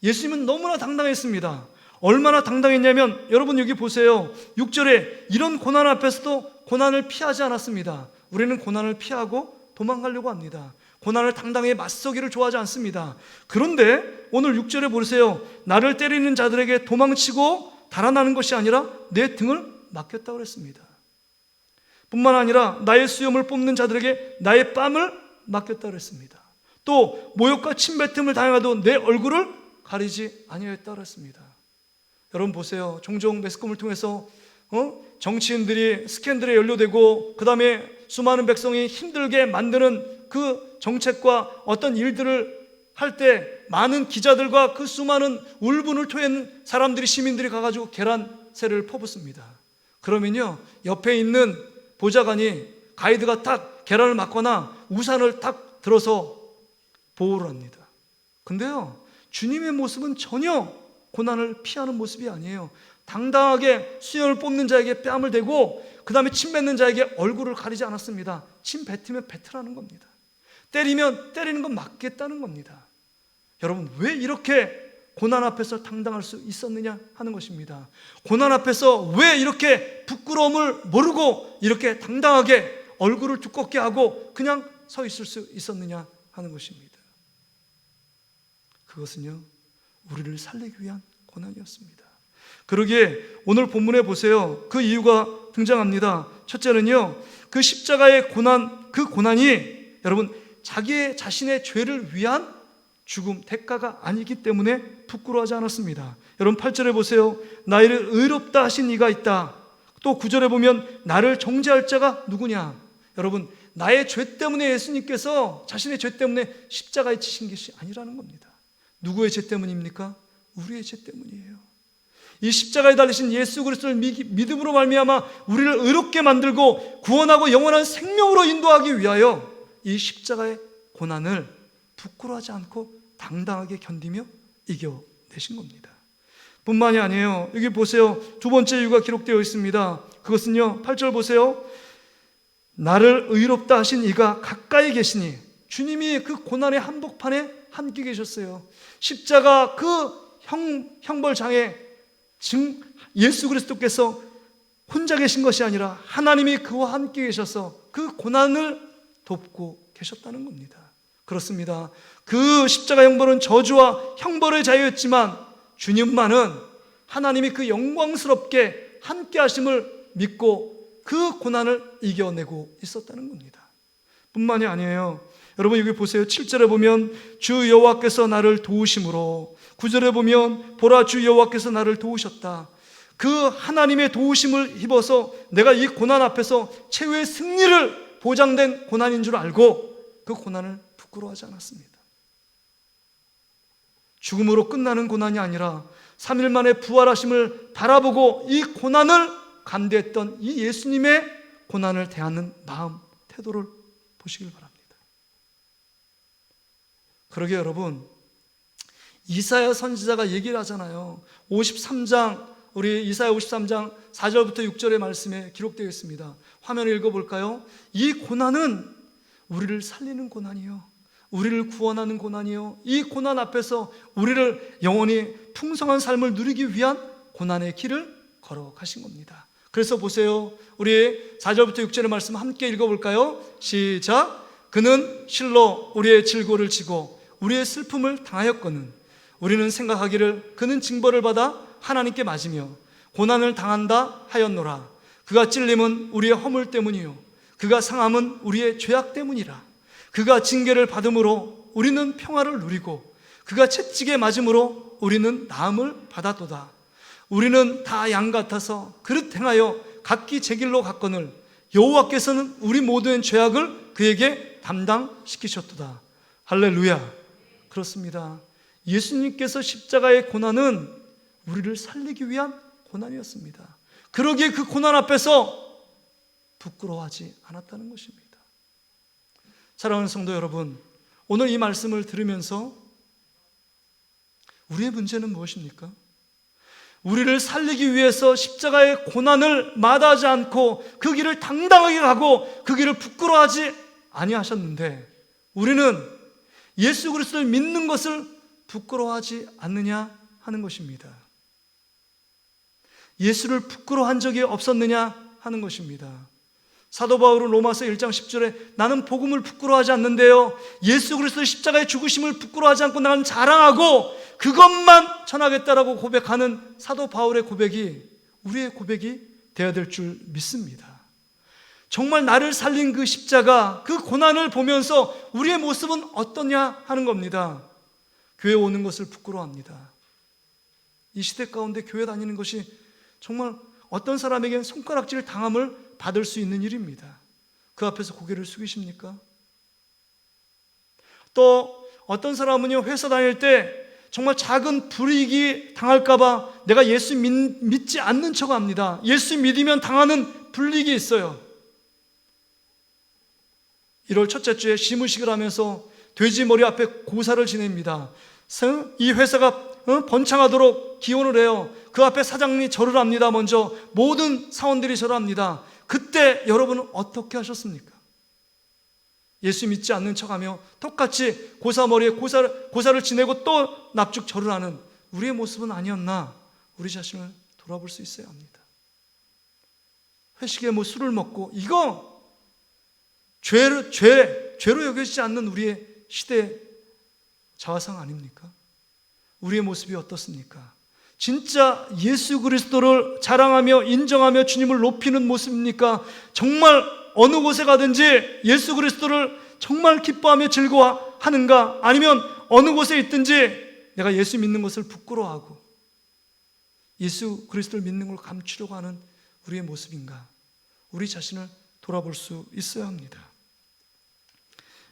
예수님은 너무나 당당했습니다. 얼마나 당당했냐면 여러분 여기 보세요. 6절에 이런 고난 앞에서도 고난을 피하지 않았습니다. 우리는 고난을 피하고 도망가려고 합니다. 고난을 당당히 맞서기를 좋아하지 않습니다. 그런데 오늘 6절에 보세요. 나를 때리는 자들에게 도망치고 달아나는 것이 아니라 내 등을 맡겼다고 그랬습니다. 뿐만 아니라 나의 수염을 뽑는 자들에게 나의 뺨을 맡겼다고 그랬습니다. 또 모욕과 침뱉음을 당해도 내 얼굴을 가리지 아니하였다고 그랬습니다. 여러분 보세요. 종종 매스컴을 통해서 정치인들이 스캔들에 연루되고 그 다음에 수많은 백성이 힘들게 만드는 그 정책과 어떤 일들을 할 때 많은 기자들과 그 수많은 울분을 토해낸 사람들이, 시민들이 가가지고 계란새를 퍼붓습니다. 그러면요, 옆에 있는 보좌관이, 가이드가 딱 계란을 맞거나 우산을 딱 들어서 보호를 합니다. 근데요, 주님의 모습은 전혀 고난을 피하는 모습이 아니에요. 당당하게 수염을 뽑는 자에게 뺨을 대고 그 다음에 침 뱉는 자에게 얼굴을 가리지 않았습니다. 침 뱉으면 뱉으라는 겁니다. 때리면 때리는 건 맞겠다는 겁니다. 여러분, 왜 이렇게 고난 앞에서 당당할 수 있었느냐 하는 것입니다. 고난 앞에서 왜 이렇게 부끄러움을 모르고 이렇게 당당하게 얼굴을 두껍게 하고 그냥 서 있을 수 있었느냐 하는 것입니다. 그것은요, 우리를 살리기 위한 고난이었습니다. 그러기에 오늘 본문에 보세요. 그 이유가 등장합니다. 첫째는요, 그 십자가의 고난, 그 고난이 여러분 자신의 죄를 위한 죽음, 대가가 아니기 때문에 부끄러워하지 않았습니다. 여러분 8절에 보세요. 나를 의롭다 하신 이가 있다. 또 9절에 보면 나를 정죄할 자가 누구냐. 여러분, 나의 죄 때문에 예수님께서 자신의 죄 때문에 십자가에 지신 것이 아니라는 겁니다. 누구의 죄 때문입니까? 우리의 죄 때문이에요. 이 십자가에 달리신 예수 그리스도를 믿음으로 말미암아 우리를 의롭게 만들고 구원하고 영원한 생명으로 인도하기 위하여 이 십자가의 고난을 부끄러워하지 않고 당당하게 견디며 이겨내신 겁니다. 뿐만이 아니에요. 여기 보세요. 두 번째 이유가 기록되어 있습니다. 그것은요, 8절 보세요. 나를 의롭다 하신 이가 가까이 계시니, 주님이 그 고난의 한복판에 함께 계셨어요. 십자가 그 형벌장에 예수 그리스도께서 혼자 계신 것이 아니라 하나님이 그와 함께 계셔서 그 고난을 돕고 계셨다는 겁니다. 그렇습니다. 그 십자가 형벌은 저주와 형벌의 자유였지만 주님만은 하나님이 그 영광스럽게 함께 하심을 믿고 그 고난을 이겨내고 있었다는 겁니다. 뿐만이 아니에요. 여러분 여기 보세요. 7절에 보면 주 여호와께서 나를 도우심으로, 9절에 보면 보라 주 여호와께서 나를 도우셨다. 그 하나님의 도우심을 힘입어서 내가 이 고난 앞에서 최후의 승리를 보장된 고난인 줄 알고 그 고난을 부끄러워하지 않았습니다. 죽음으로 끝나는 고난이 아니라 3일 만에 부활하심을 바라보고 이 고난을 감대했던 이 예수님의 고난을 대하는 마음, 태도를 보시길 바랍니다. 그러게 여러분, 이사야 선지자가 얘기를 하잖아요. 53장, 우리 이사야 53장 4절부터 6절의 말씀에 기록되어 있습니다. 화면을 읽어볼까요? 이 고난은 우리를 살리는 고난이요, 우리를 구원하는 고난이요, 이 고난 앞에서 우리를 영원히 풍성한 삶을 누리기 위한 고난의 길을 걸어가신 겁니다. 그래서 보세요. 우리 4절부터 6절의 말씀 함께 읽어볼까요? 시작. 그는 실로 우리의 질고를 지고 우리의 슬픔을 당하였거늘 우리는 생각하기를 그는 징벌을 받아 하나님께 맞으며 고난을 당한다 하였노라. 그가 찔림은 우리의 허물 때문이요 그가 상함은 우리의 죄악 때문이라. 그가 징계를 받음으로 우리는 평화를 누리고 그가 채찍에 맞음으로 우리는 나음을 받았도다. 우리는 다 양 같아서 그릇 행하여 각기 제 길로 갔거늘 여호와께서는 우리 모든 죄악을 그에게 담당시키셨도다. 할렐루야. 그렇습니다. 예수님께서 십자가의 고난은 우리를 살리기 위한 고난이었습니다. 그러기에 그 고난 앞에서 부끄러워하지 않았다는 것입니다. 사랑하는 성도 여러분, 오늘 이 말씀을 들으면서 우리의 문제는 무엇입니까? 우리를 살리기 위해서 십자가의 고난을 마다하지 않고 그 길을 당당하게 가고 그 길을 부끄러워하지 아니하셨는데 우리는 예수 그리스도를 믿는 것을 부끄러워하지 않느냐 하는 것입니다. 예수를 부끄러워한 적이 없었느냐 하는 것입니다. 사도 바울은 로마서 1장 10절에 나는 복음을 부끄러워하지 않는데요, 예수 그리스도의 십자가의 죽으심을 부끄러워하지 않고 나는 자랑하고 그것만 전하겠다라고 고백하는 사도 바울의 고백이 우리의 고백이 되어야 될 줄 믿습니다. 정말 나를 살린 그 십자가, 그 고난을 보면서 우리의 모습은 어떠냐 하는 겁니다. 교회 오는 것을 부끄러워합니다. 이 시대 가운데 교회 다니는 것이 정말 어떤 사람에게는 손가락질 당함을 받을 수 있는 일입니다. 그 앞에서 고개를 숙이십니까? 또 어떤 사람은요, 회사 다닐 때 정말 작은 불이익이 당할까봐 내가 예수 믿지 않는 척 합니다. 예수 믿으면 당하는 불이익이 있어요. 1월 첫째 주에 시무식을 하면서 돼지 머리 앞에 고사를 지냅니다. 이 회사가 번창하도록 기원을 해요. 그 앞에 사장님이 절을 합니다. 먼저 모든 사원들이 절을 합니다. 그때 여러분은 어떻게 하셨습니까? 예수 믿지 않는 척하며 똑같이 고사머리에 고사를 지내고 또 납죽 절을 하는 우리의 모습은 아니었나? 우리 자신을 돌아볼 수 있어야 합니다. 회식에 술을 먹고 이거 죄로 여겨지지 않는 우리의 시대 자화상 아닙니까? 우리의 모습이 어떻습니까? 진짜 예수 그리스도를 자랑하며 인정하며 주님을 높이는 모습입니까? 정말 어느 곳에 가든지 예수 그리스도를 정말 기뻐하며 즐거워하는가? 아니면 어느 곳에 있든지 내가 예수 믿는 것을 부끄러워하고 예수 그리스도를 믿는 걸 감추려고 하는 우리의 모습인가? 우리 자신을 돌아볼 수 있어야 합니다.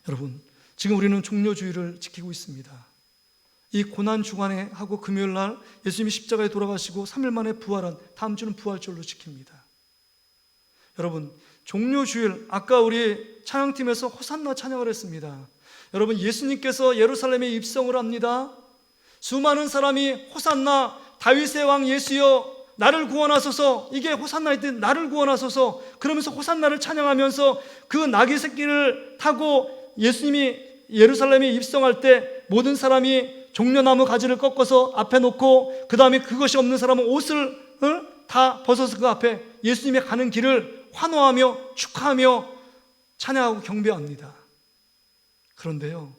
여러분, 지금 우리는 종료주의를 지키고 있습니다. 이 고난 주간에 하고 금요일 날 예수님이 십자가에 돌아가시고 3일 만에 부활한, 다음 주는 부활절로 지킵니다. 여러분, 종료주일, 아까 우리 찬양팀에서 호산나 찬양을 했습니다. 여러분, 예수님께서 예루살렘에 입성을 합니다. 수많은 사람이 호산나 다윗의 왕 예수여 나를 구원하소서, 이게 호산나일 때 나를 구원하소서 그러면서 호산나를 찬양하면서 그 나귀 새끼를 타고 예수님이 예루살렘에 입성할 때 모든 사람이 종려나무 가지를 꺾어서 앞에 놓고 그 다음에 그것이 없는 사람은 옷을 다 벗어서 그 앞에 예수님의 가는 길을 환호하며 축하하며 찬양하고 경배합니다. 그런데요,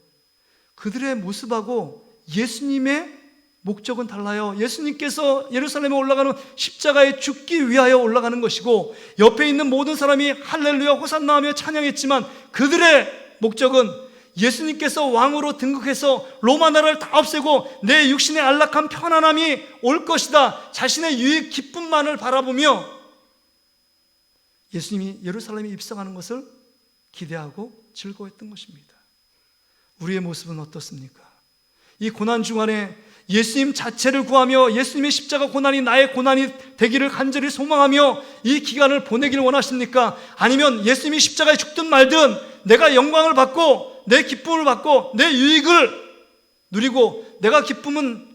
그들의 모습하고 예수님의 목적은 달라요. 예수님께서 예루살렘에 올라가는 십자가에 죽기 위하여 올라가는 것이고 옆에 있는 모든 사람이 할렐루야 호산나 하며 찬양했지만 그들의 목적은 예수님께서 왕으로 등극해서 로마 나라를 다 없애고 내 육신의 안락한 편안함이 올 것이다, 자신의 유익 기쁨만을 바라보며 예수님이 예루살렘에 입성하는 것을 기대하고 즐거워했던 것입니다. 우리의 모습은 어떻습니까? 이 고난 주간에 예수님 자체를 구하며 예수님의 십자가 고난이 나의 고난이 되기를 간절히 소망하며 이 기간을 보내기를 원하십니까? 아니면 예수님이 십자가에 죽든 말든 내가 영광을 받고 내 기쁨을 받고 내 유익을 누리고 내가 기쁨은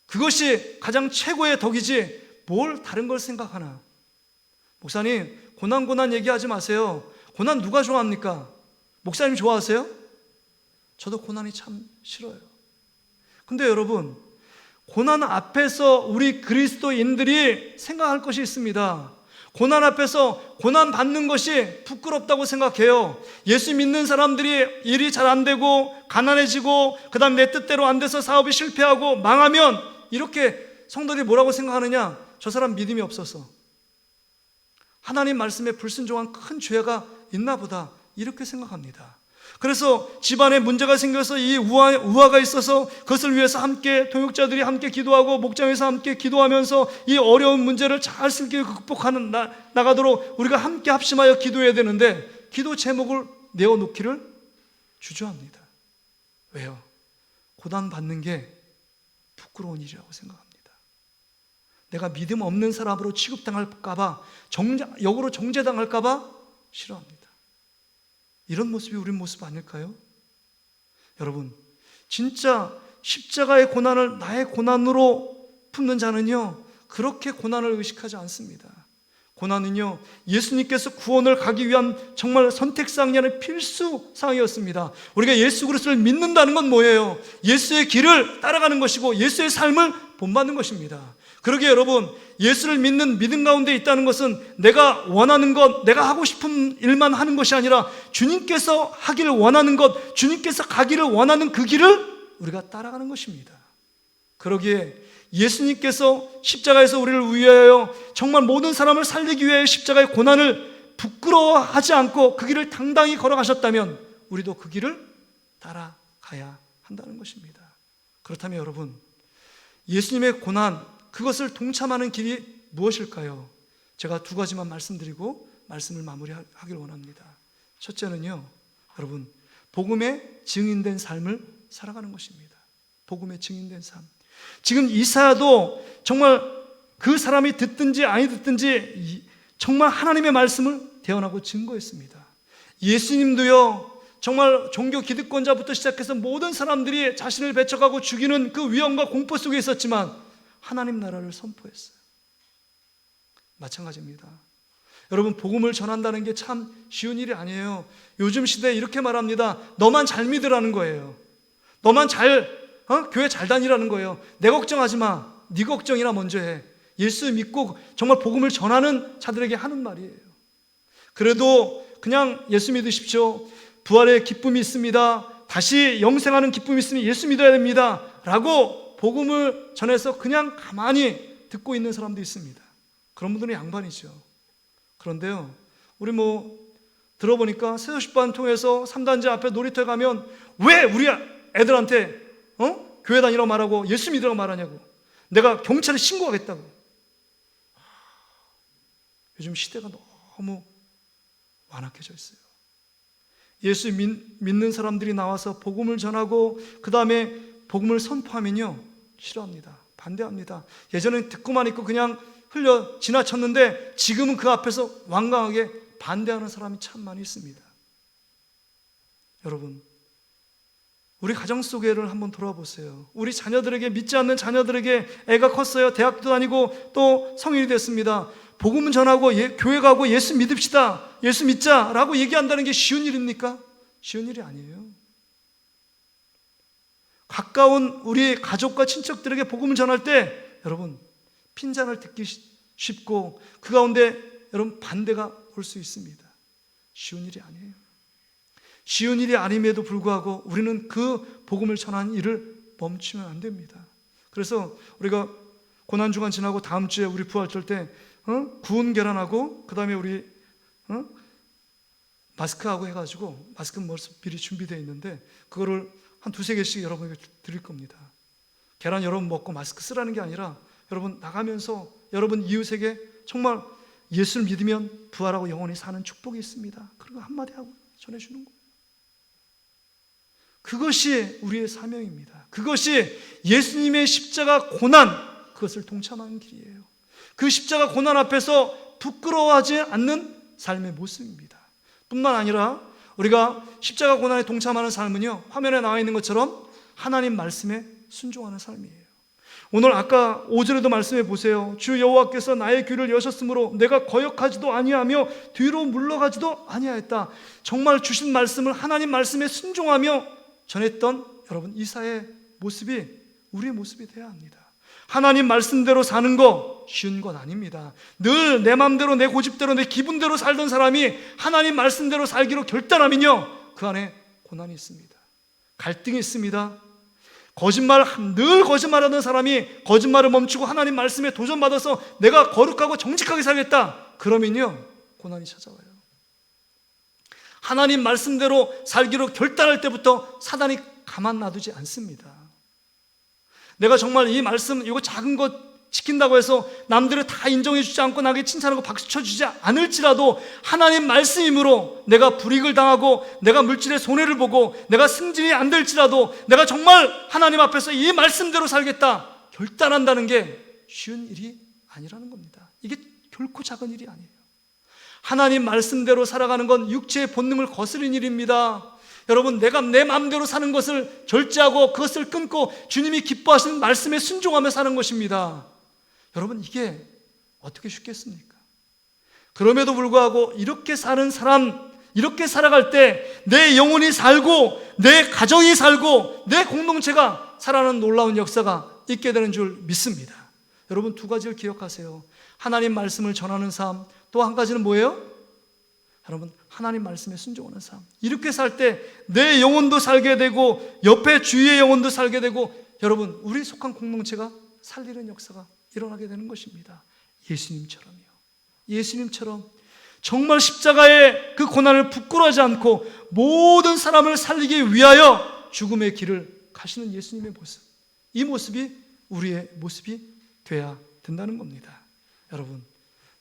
그것이 가장 최고의 덕이지 뭘 다른 걸 생각하나? 목사님, 고난 얘기하지 마세요. 고난 누가 좋아합니까? 목사님 좋아하세요? 저도 고난이 참 싫어요. 근데 여러분, 고난 앞에서 우리 그리스도인들이 생각할 것이 있습니다. 고난 앞에서 고난 받는 것이 부끄럽다고 생각해요. 예수 믿는 사람들이 일이 잘 안 되고 가난해지고 그 다음 내 뜻대로 안 돼서 사업이 실패하고 망하면 이렇게 성도들이 뭐라고 생각하느냐? 저 사람 믿음이 없어서 하나님 말씀에 불순종한 큰 죄가 있나 보다, 이렇게 생각합니다. 그래서 집안에 문제가 생겨서 이 우화가 있어서 그것을 위해서 함께 동역자들이 함께 기도하고 목장에서 함께 기도하면서 이 어려운 문제를 잘 슬기게 극복하는 나가도록 우리가 함께 합심하여 기도해야 되는데 기도 제목을 내어놓기를 주저합니다. 왜요? 고난받는 게 부끄러운 일이라고 생각합니다. 내가 믿음 없는 사람으로 취급당할까봐, 역으로 정죄당할까봐 싫어합니다. 이런 모습이 우리 모습 아닐까요? 여러분, 진짜 십자가의 고난을 나의 고난으로 품는 자는요, 그렇게 고난을 의식하지 않습니다. 고난은요, 예수님께서 구원을 가기 위한 정말 선택사항이 아니라 필수사항이었습니다. 우리가 예수 그리스도를 믿는다는 건 뭐예요? 예수의 길을 따라가는 것이고 예수의 삶을 본받는 것입니다. 그러기에 여러분, 예수를 믿는 믿음 가운데 있다는 것은 내가 원하는 것, 내가 하고 싶은 일만 하는 것이 아니라 주님께서 하기를 원하는 것, 주님께서 가기를 원하는 그 길을 우리가 따라가는 것입니다. 그러기에 예수님께서 십자가에서 우리를 위하여 정말 모든 사람을 살리기 위해 십자가의 고난을 부끄러워하지 않고 그 길을 당당히 걸어가셨다면 우리도 그 길을 따라가야 한다는 것입니다. 그렇다면 여러분, 예수님의 고난, 그것을 동참하는 길이 무엇일까요? 제가 두 가지만 말씀드리고 말씀을 마무리하길 원합니다. 첫째는요, 여러분, 복음의 증인된 삶을 살아가는 것입니다. 복음의 증인된 삶. 지금 이사야도 정말 그 사람이 듣든지 아니 듣든지 정말 하나님의 말씀을 대언하고 증거했습니다. 예수님도요, 정말 종교 기득권자부터 시작해서 모든 사람들이 자신을 배척하고 죽이는 그 위험과 공포 속에 있었지만 하나님 나라를 선포했어요. 마찬가지입니다. 여러분, 복음을 전한다는 게 참 쉬운 일이 아니에요. 요즘 시대에 이렇게 말합니다. 너만 잘 믿으라는 거예요. 너만 교회 잘 다니라는 거예요. 내 걱정하지 마. 네 걱정이나 먼저 해. 예수 믿고 정말 복음을 전하는 자들에게 하는 말이에요. 그래도 그냥 예수 믿으십시오. 부활의 기쁨이 있습니다. 다시 영생하는 기쁨이 있으니 예수 믿어야 됩니다. 라고 복음을 전해서 그냥 가만히 듣고 있는 사람도 있습니다. 그런 분들은 양반이죠. 그런데요, 우리 들어보니까 새소식반 통해서 3단지 앞에 놀이터에 가면 왜 우리 애들한테 교회 다니라고 말하고 예수 믿으라고 말하냐고. 내가 경찰에 신고하겠다고. 요즘 시대가 너무 완악해져 있어요. 예수 믿는 사람들이 나와서 복음을 전하고 그 다음에 복음을 선포하면요, 싫어합니다. 반대합니다. 예전엔 듣고만 있고 그냥 흘려 지나쳤는데 지금은 그 앞에서 완강하게 반대하는 사람이 참 많이 있습니다. 여러분, 우리 가정 속에를 한번 돌아보세요. 우리 자녀들에게, 믿지 않는 자녀들에게 애가 컸어요. 대학도 다니고 또 성인이 됐습니다. 복음 전하고 교회 가고 예수 믿읍시다, 예수 믿자라고 얘기한다는 게 쉬운 일입니까? 쉬운 일이 아니에요. 가까운 우리 가족과 친척들에게 복음을 전할 때 여러분, 핀잔을 듣기 쉽고 그 가운데 여러분 반대가 올 수 있습니다. 쉬운 일이 아니에요. 쉬운 일이 아님에도 불구하고 우리는 그 복음을 전하는 일을 멈추면 안 됩니다. 그래서 우리가 고난주간 지나고 다음 주에 우리 부활절 때 구운 계란하고 그 다음에 우리 마스크하고 해가지고, 마스크는 미리 준비되어 있는데 그거를 한 2-3개씩 여러분에게 드릴 겁니다. 계란 여러분 먹고 마스크 쓰라는 게 아니라 여러분 나가면서 여러분 이웃에게 정말 예수를 믿으면 부활하고 영원히 사는 축복이 있습니다. 그리고 한마디 하고 전해주는 거예요. 그것이 우리의 사명입니다. 그것이 예수님의 십자가 고난, 그것을 동참하는 길이에요. 그 십자가 고난 앞에서 부끄러워하지 않는 삶의 모습입니다. 뿐만 아니라 우리가 십자가 고난에 동참하는 삶은요, 화면에 나와 있는 것처럼 하나님 말씀에 순종하는 삶이에요. 오늘 아까 5절에도 말씀해 보세요. 주 여호와께서 나의 귀를 여셨으므로 내가 거역하지도 아니하며 뒤로 물러가지도 아니하였다. 정말 주신 말씀을 하나님 말씀에 순종하며 전했던 여러분, 이사의 모습이 우리의 모습이 되어야 합니다. 하나님 말씀대로 사는 거 쉬운 건 아닙니다. 늘 내 마음대로, 내 고집대로, 내 기분대로 살던 사람이 하나님 말씀대로 살기로 결단하면요, 그 안에 고난이 있습니다. 갈등이 있습니다. 늘 거짓말하던 사람이 거짓말을 멈추고 하나님 말씀에 도전받아서 내가 거룩하고 정직하게 살겠다, 그러면요 고난이 찾아와요. 하나님 말씀대로 살기로 결단할 때부터 사단이 가만 놔두지 않습니다. 내가 정말 이 말씀, 이거 작은 것 지킨다고 해서 남들을 다 인정해 주지 않고 나에게 칭찬하고 박수 쳐주지 않을지라도 하나님 말씀이므로 내가 불이익을 당하고 내가 물질의 손해를 보고 내가 승진이 안 될지라도 내가 정말 하나님 앞에서 이 말씀대로 살겠다 결단한다는 게 쉬운 일이 아니라는 겁니다. 이게 결코 작은 일이 아니에요. 하나님 말씀대로 살아가는 건 육체의 본능을 거스르는 일입니다. 여러분, 내가 내 마음대로 사는 것을 절제하고 그것을 끊고 주님이 기뻐하시는 말씀에 순종하며 사는 것입니다. 여러분, 이게 어떻게 쉽겠습니까? 그럼에도 불구하고 이렇게 사는 사람, 이렇게 살아갈 때 내 영혼이 살고 내 가정이 살고 내 공동체가 살아나는 놀라운 역사가 있게 되는 줄 믿습니다. 여러분, 2가지를 기억하세요. 하나님 말씀을 전하는 삶, 또 한 가지는 뭐예요? 여러분, 하나님 말씀에 순종하는 삶. 이렇게 살 때 내 영혼도 살게 되고 옆에 주위의 영혼도 살게 되고 여러분, 우리 속한 공동체가 살리는 역사가 일어나게 되는 것입니다. 예수님처럼요. 예수님처럼 정말 십자가의 그 고난을 부끄러워하지 않고 모든 사람을 살리기 위하여 죽음의 길을 가시는 예수님의 모습, 이 모습이 우리의 모습이 돼야 된다는 겁니다. 여러분,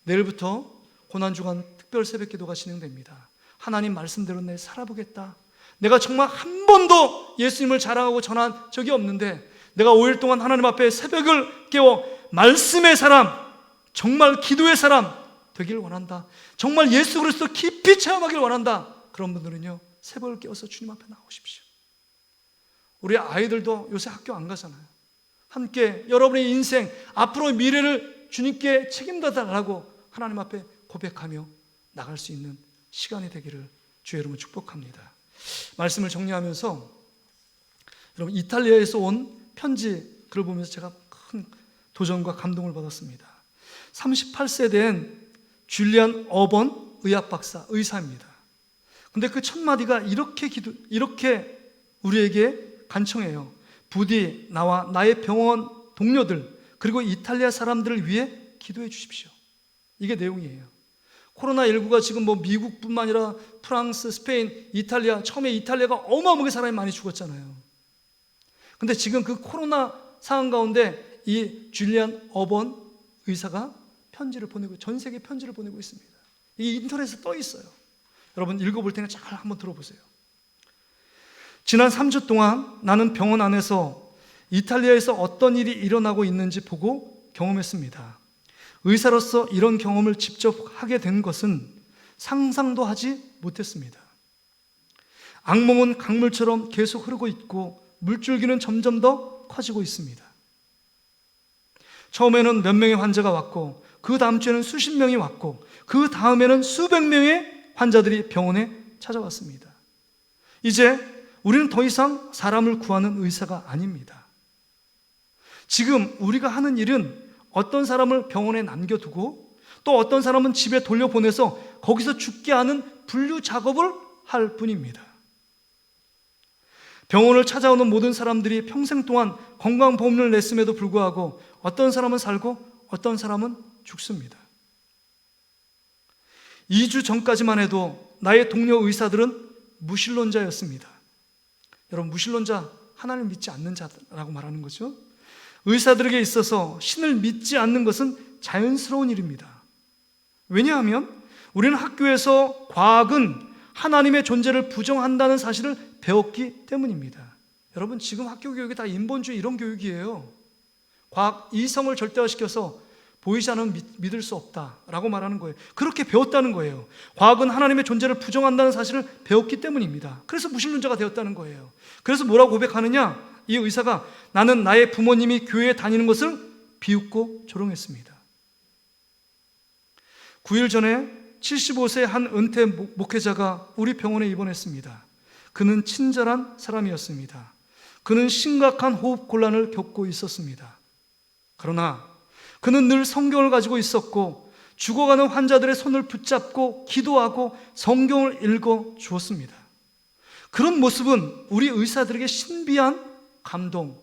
내일부터 고난주간 특별 새벽기도가 진행됩니다. 하나님 말씀대로 내 살아보겠다. 내가 정말 한 번도 예수님을 자랑하고 전한 적이 없는데 내가 5일 동안 하나님 앞에 새벽을 깨워 말씀의 사람, 정말 기도의 사람 되길 원한다. 정말 예수 그리스도 깊이 체험하길 원한다. 그런 분들은요, 새벽을 깨워서 주님 앞에 나오십시오. 우리 아이들도 요새 학교 안 가잖아요. 함께 여러분의 인생, 앞으로의 미래를 주님께 책임다달라고 하나님 앞에 고백하며 나갈 수 있는 시간이 되기를 주의 이름으로 축복합니다. 말씀을 정리하면서 여러분, 이탈리아에서 온 편지 글을 보면서 제가 큰 도전과 감동을 받았습니다. 38세 된 줄리안 어번 의학 박사, 의사입니다. 근데 그 첫 마디가 이렇게 우리에게 간청해요. 부디 나와 나의 병원 동료들 그리고 이탈리아 사람들을 위해 기도해 주십시오. 이게 내용이에요. 코로나19가 지금 뭐 미국뿐만 아니라 프랑스, 스페인, 이탈리아, 처음에 이탈리아가 어마어마하게 사람이 많이 죽었잖아요. 근데 지금 그 코로나 상황 가운데 이 줄리안 어번 의사가 편지를 보내고, 전 세계에 편지를 보내고 있습니다. 이 인터넷에 떠 있어요. 여러분 읽어볼 테니까 잘 한번 들어보세요. 지난 3주 동안 나는 병원 안에서 이탈리아에서 어떤 일이 일어나고 있는지 보고 경험했습니다. 의사로서 이런 경험을 직접 하게 된 것은 상상도 하지 못했습니다. 악몽은 강물처럼 계속 흐르고 있고 물줄기는 점점 더 커지고 있습니다. 처음에는 몇 명의 환자가 왔고 그 다음 주에는 수십 명이 왔고 그 다음에는 수백 명의 환자들이 병원에 찾아왔습니다. 이제 우리는 더 이상 사람을 구하는 의사가 아닙니다. 지금 우리가 하는 일은 어떤 사람을 병원에 남겨두고 또 어떤 사람은 집에 돌려보내서 거기서 죽게 하는 분류 작업을 할 뿐입니다. 병원을 찾아오는 모든 사람들이 평생 동안 건강보험료를 냈음에도 불구하고 어떤 사람은 살고 어떤 사람은 죽습니다. 2주 전까지만 해도 나의 동료 의사들은 무신론자였습니다. 여러분, 무신론자, 하나님을 믿지 않는 자라고 말하는 거죠. 의사들에게 있어서 신을 믿지 않는 것은 자연스러운 일입니다. 왜냐하면 우리는 학교에서 과학은 하나님의 존재를 부정한다는 사실을 배웠기 때문입니다. 여러분, 지금 학교 교육이 다 인본주의 이런 교육이에요. 과학 이성을 절대화시켜서 보이지 않으면 믿을 수 없다라고 말하는 거예요. 그렇게 배웠다는 거예요. 과학은 하나님의 존재를 부정한다는 사실을 배웠기 때문입니다. 그래서 무신론자가 되었다는 거예요. 그래서 뭐라고 고백하느냐? 이 의사가 나는 나의 부모님이 교회에 다니는 것을 비웃고 조롱했습니다. 9일 전에 75세 한 은퇴 목회자가 우리 병원에 입원했습니다. 그는 친절한 사람이었습니다. 그는 심각한 호흡 곤란을 겪고 있었습니다. 그러나 그는 늘 성경을 가지고 있었고 죽어가는 환자들의 손을 붙잡고 기도하고 성경을 읽어 주었습니다. 그런 모습은 우리 의사들에게 신비한 감동,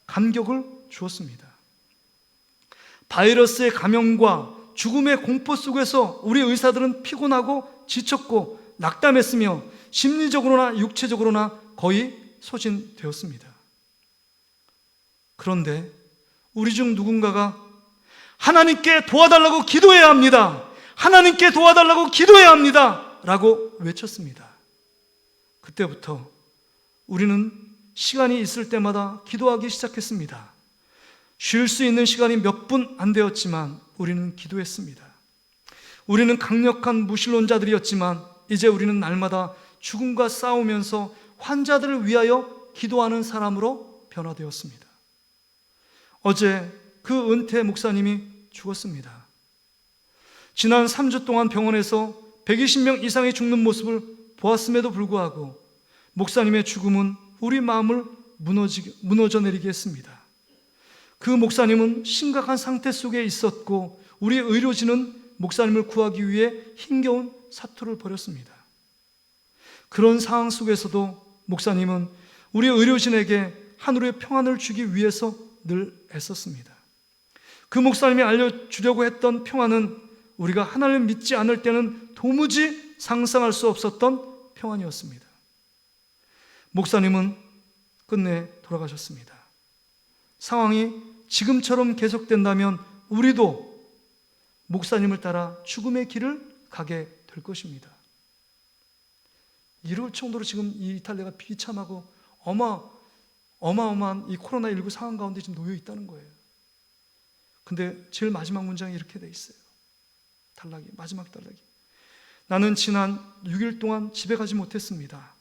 감격을 주었습니다. 바이러스의 감염과 죽음의 공포 속에서 우리 의사들은 피곤하고 지쳤고 낙담했으며 심리적으로나 육체적으로나 거의 소진되었습니다. 그런데 우리 중 누군가가 하나님께 도와달라고 기도해야 합니다. 하나님께 도와달라고 기도해야 합니다. 라고 외쳤습니다. 그때부터 우리는 시간이 있을 때마다 기도하기 시작했습니다. 쉴 수 있는 시간이 몇 분 안 되었지만 우리는 기도했습니다. 우리는 강력한 무신론자들이었지만 이제 우리는 날마다 죽음과 싸우면서 환자들을 위하여 기도하는 사람으로 변화되었습니다. 어제 그 은퇴 목사님이 죽었습니다. 지난 3주 동안 병원에서 120명 이상이 죽는 모습을 보았음에도 불구하고 목사님의 죽음은 우리 마음을 무너져 내리게 했습니다. 그 목사님은 심각한 상태 속에 있었고 우리 의료진은 목사님을 구하기 위해 힘겨운 사투를 벌였습니다. 그런 상황 속에서도 목사님은 우리 의료진에게 하늘의 평안을 주기 위해서 늘 애썼습니다. 그 목사님이 알려주려고 했던 평안은 우리가 하나님을 믿지 않을 때는 도무지 상상할 수 없었던 평안이었습니다. 목사님은 끝내 돌아가셨습니다. 상황이 지금처럼 계속된다면 우리도 목사님을 따라 죽음의 길을 가게 될 것입니다. 이럴 정도로 지금 이 이탈리아가 비참하고 어마어마한 이 코로나19 상황 가운데 지금 놓여 있다는 거예요. 근데 제일 마지막 문장이 이렇게 돼 있어요. 마지막 단락이. 나는 지난 6일 동안 집에 가지 못했습니다.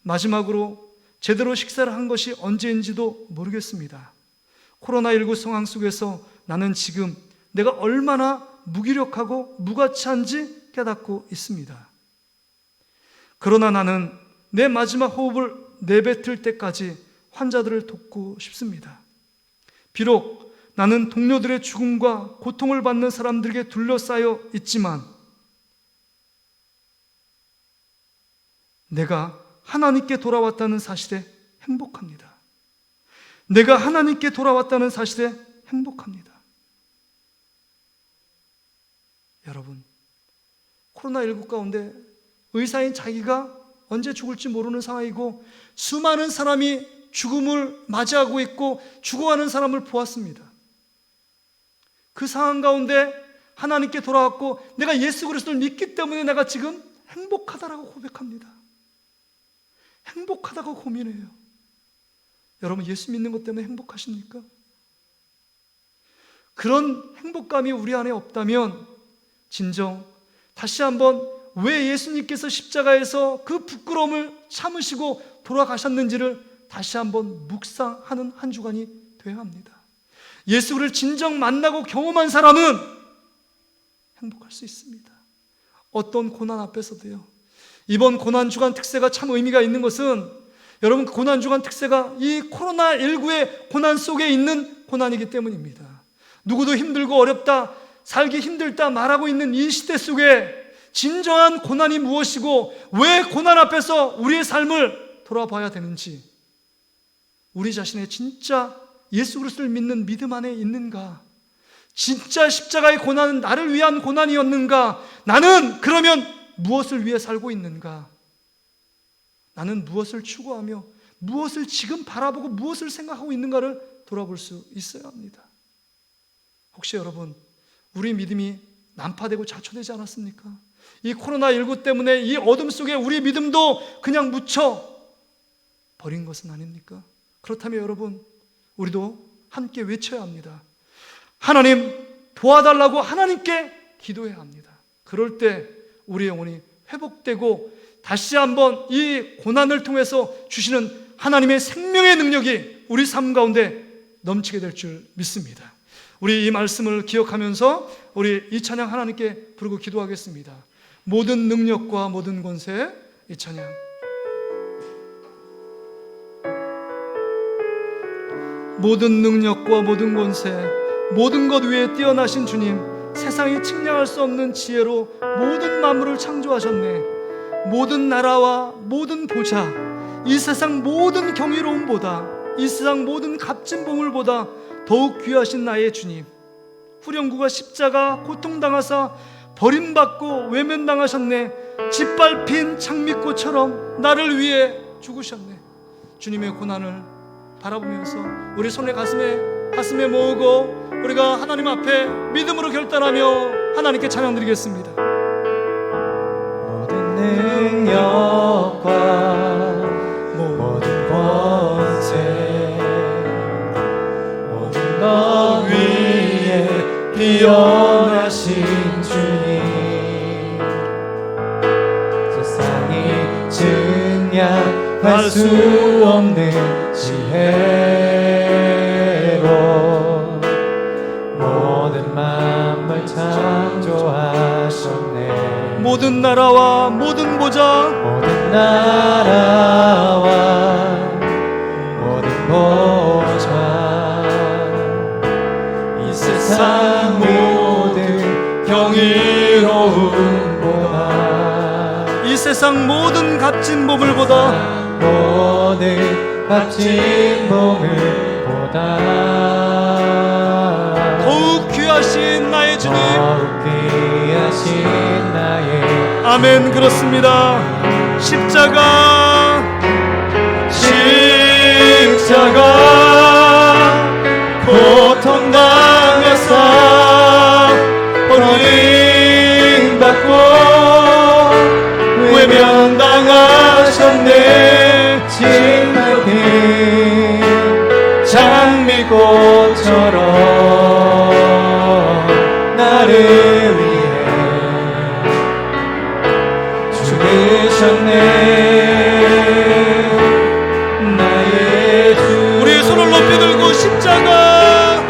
마지막으로 제대로 식사를 한 것이 언제인지도 모르겠습니다. 코로나19 상황 속에서 나는 지금 내가 얼마나 무기력하고 무가치한지 깨닫고 있습니다. 그러나 나는 내 마지막 호흡을 내뱉을 때까지 환자들을 돕고 싶습니다. 비록 나는 동료들의 죽음과 고통을 받는 사람들에게 둘러싸여 있지만 내가 하나님께 돌아왔다는 사실에 행복합니다. 내가 하나님께 돌아왔다는 사실에 행복합니다. 여러분, 코로나19 가운데 의사인 자기가 언제 죽을지 모르는 상황이고 수많은 사람이 죽음을 맞이하고 있고 죽어가는 사람을 보았습니다. 그 상황 가운데 하나님께 돌아왔고 내가 예수 그리스도를 믿기 때문에 내가 지금 행복하다라고 고백합니다. 행복하다고 고민해요. 여러분, 예수 믿는 것 때문에 행복하십니까? 그런 행복감이 우리 안에 없다면 진정 다시 한번 왜 예수님께서 십자가에서 그 부끄러움을 참으시고 돌아가셨는지를 다시 한번 묵상하는 한 주간이 되어야 합니다. 예수를 진정 만나고 경험한 사람은 행복할 수 있습니다. 어떤 고난 앞에서도요. 이번 고난주간 특세가 참 의미가 있는 것은 여러분, 고난주간 특세가 이 코로나19의 고난 속에 있는 고난이기 때문입니다. 누구도 힘들고 어렵다, 살기 힘들다 말하고 있는 이 시대 속에 진정한 고난이 무엇이고 왜 고난 앞에서 우리의 삶을 돌아봐야 되는지, 우리 자신의 진짜 예수 그리스도를 믿는 믿음 안에 있는가, 진짜 십자가의 고난은 나를 위한 고난이었는가, 나는 그러면 무엇을 위해 살고 있는가, 나는 무엇을 추구하며 무엇을 지금 바라보고 무엇을 생각하고 있는가를 돌아볼 수 있어야 합니다. 혹시 여러분, 우리 믿음이 난파되고 자초되지 않았습니까? 이 코로나19 때문에 이 어둠 속에 우리 믿음도 그냥 묻혀 버린 것은 아닙니까? 그렇다면 여러분, 우리도 함께 외쳐야 합니다. 하나님 도와달라고 하나님께 기도해야 합니다. 그럴 때 우리의 영혼이 회복되고 다시 한번 이 고난을 통해서 주시는 하나님의 생명의 능력이 우리 삶 가운데 넘치게 될 줄 믿습니다. 우리 이 말씀을 기억하면서 우리 이 찬양 하나님께 부르고 기도하겠습니다. 모든 능력과 모든 권세, 이 찬양. 모든 능력과 모든 권세, 모든 것 위에 뛰어나신 주님, 세상이 측량할 수 없는 지혜로 모든 만물을 창조하셨네. 모든 나라와 모든 보좌, 이 세상 모든 경이로움보다, 이 세상 모든 값진 보물보다 더욱 귀하신 나의 주님, 후령구가 십자가 고통당하사 버림받고 외면당하셨네. 짓밟힌 장미꽃처럼 나를 위해 죽으셨네. 주님의 고난을 바라보면서 우리 손을 가슴에 모으고 우리가 하나님 앞에 믿음으로 결단하며 하나님께 찬양 드리겠습니다. 모든 능력과 모든 권세, 모든 것 위에 뛰어나신 주님, 세상이 증량할 수 없는 지혜로 모든 만물 창조하셨네. 모든 나라와 모든 보좌, 모든 나라와 모든 보좌, 이 세상 모든 경이로움보다, 이 세상 모든 값진 보물보다, 모든 값진 보물보다 더욱 귀하신 나의 주님, 더욱 귀하신 나의 아멘. 그렇습니다. 십자가 고통당하사 버림받고 외면당하셨네. 짓밟힌 장미꽃처럼 나를 위해 나의 주 우리의 손을 높이 들고 십자가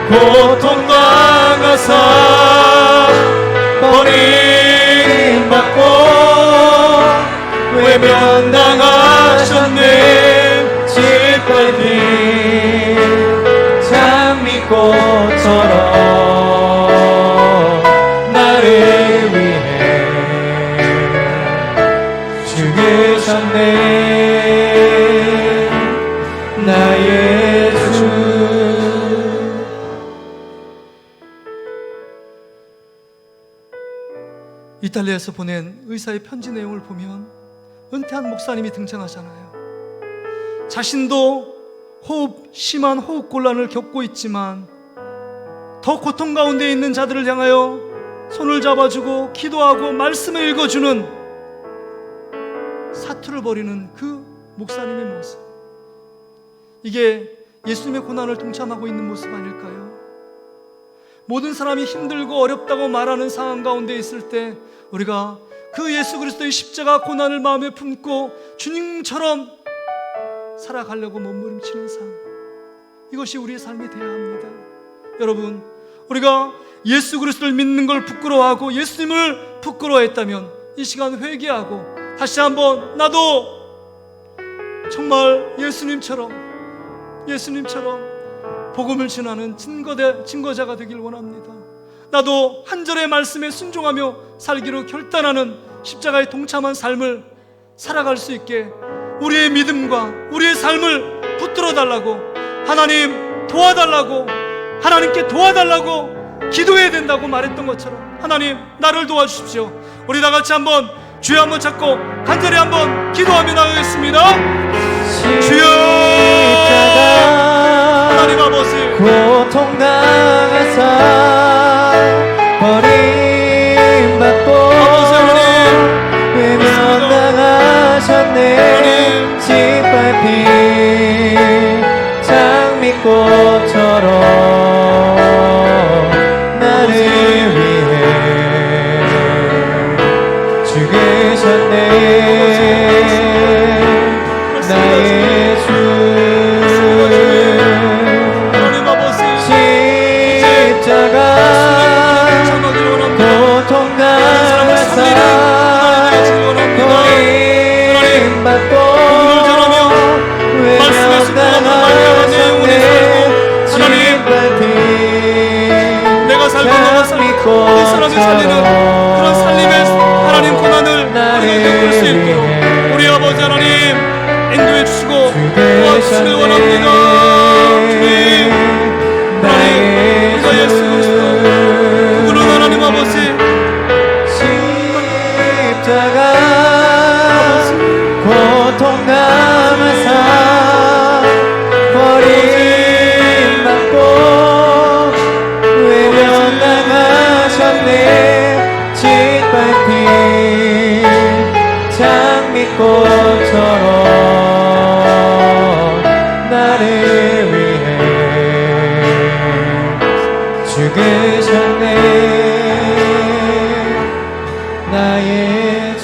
고통당하사 버림받고 외면당하셨네. 짓밟힌 장미꽃처럼 나를 위해 죽으셨네. 나의 주. 이탈리아에서 보낸 의사의 편지 내용을 보면 은퇴한 목사님이 등장하잖아요. 자신도 심한 호흡곤란을 겪고 있지만 더 고통 가운데 있는 자들을 향하여 손을 잡아주고 기도하고 말씀을 읽어주는 사투를 벌이는 그 목사님의 모습, 이게 예수님의 고난을 동참하고 있는 모습 아닐까요? 모든 사람이 힘들고 어렵다고 말하는 상황 가운데 있을 때 우리가 그 예수 그리스도의 십자가 고난을 마음에 품고 주님처럼 살아가려고 몸부림치는 삶, 이것이 우리의 삶이 되어야 합니다. 여러분, 우리가 예수 그리스도를 믿는 걸 부끄러워하고 예수님을 부끄러워했다면 이 시간 회개하고 다시 한번 나도 정말 예수님처럼 복음을 전하는 증거자가 되길 원합니다. 나도 한 절의 말씀에 순종하며 살기로 결단하는 십자가에 동참한 삶을 살아갈 수 있게 우리의 믿음과 우리의 삶을 붙들어 달라고, 하나님 도와달라고, 하나님께 도와달라고 기도해야 된다고 말했던 것처럼 하나님 나를 도와주십시오. 우리 다 같이 한번 주여 한번 찾고 간절히 한번 기도하며 나가겠습니다. 주여, 하나님 아버지, 고통당하사 버림받고 외면당하셨네. 짓밟힌 장미꽃처럼 나를 위해 죽으셨네. 나의 주 십자가 고통당하사 버림받고 외면당하셨네. 짓밟힌 내가 살고 너가 살고 이 사람이 살리는 그런 살림의 하나님 고난을 우리가 겪을 수 있도록 우리 아버지 하나님 인도해 주시고 도와주시길 원합니다. 주님, 하나님, 우리가 예수 그리스도 그분은 하나님 아버지 십자가 고통당하사 버림받고 외면당하셨네. 짓밟힌 장미꽃처럼 나를 위해 죽으셨네. 나의 주.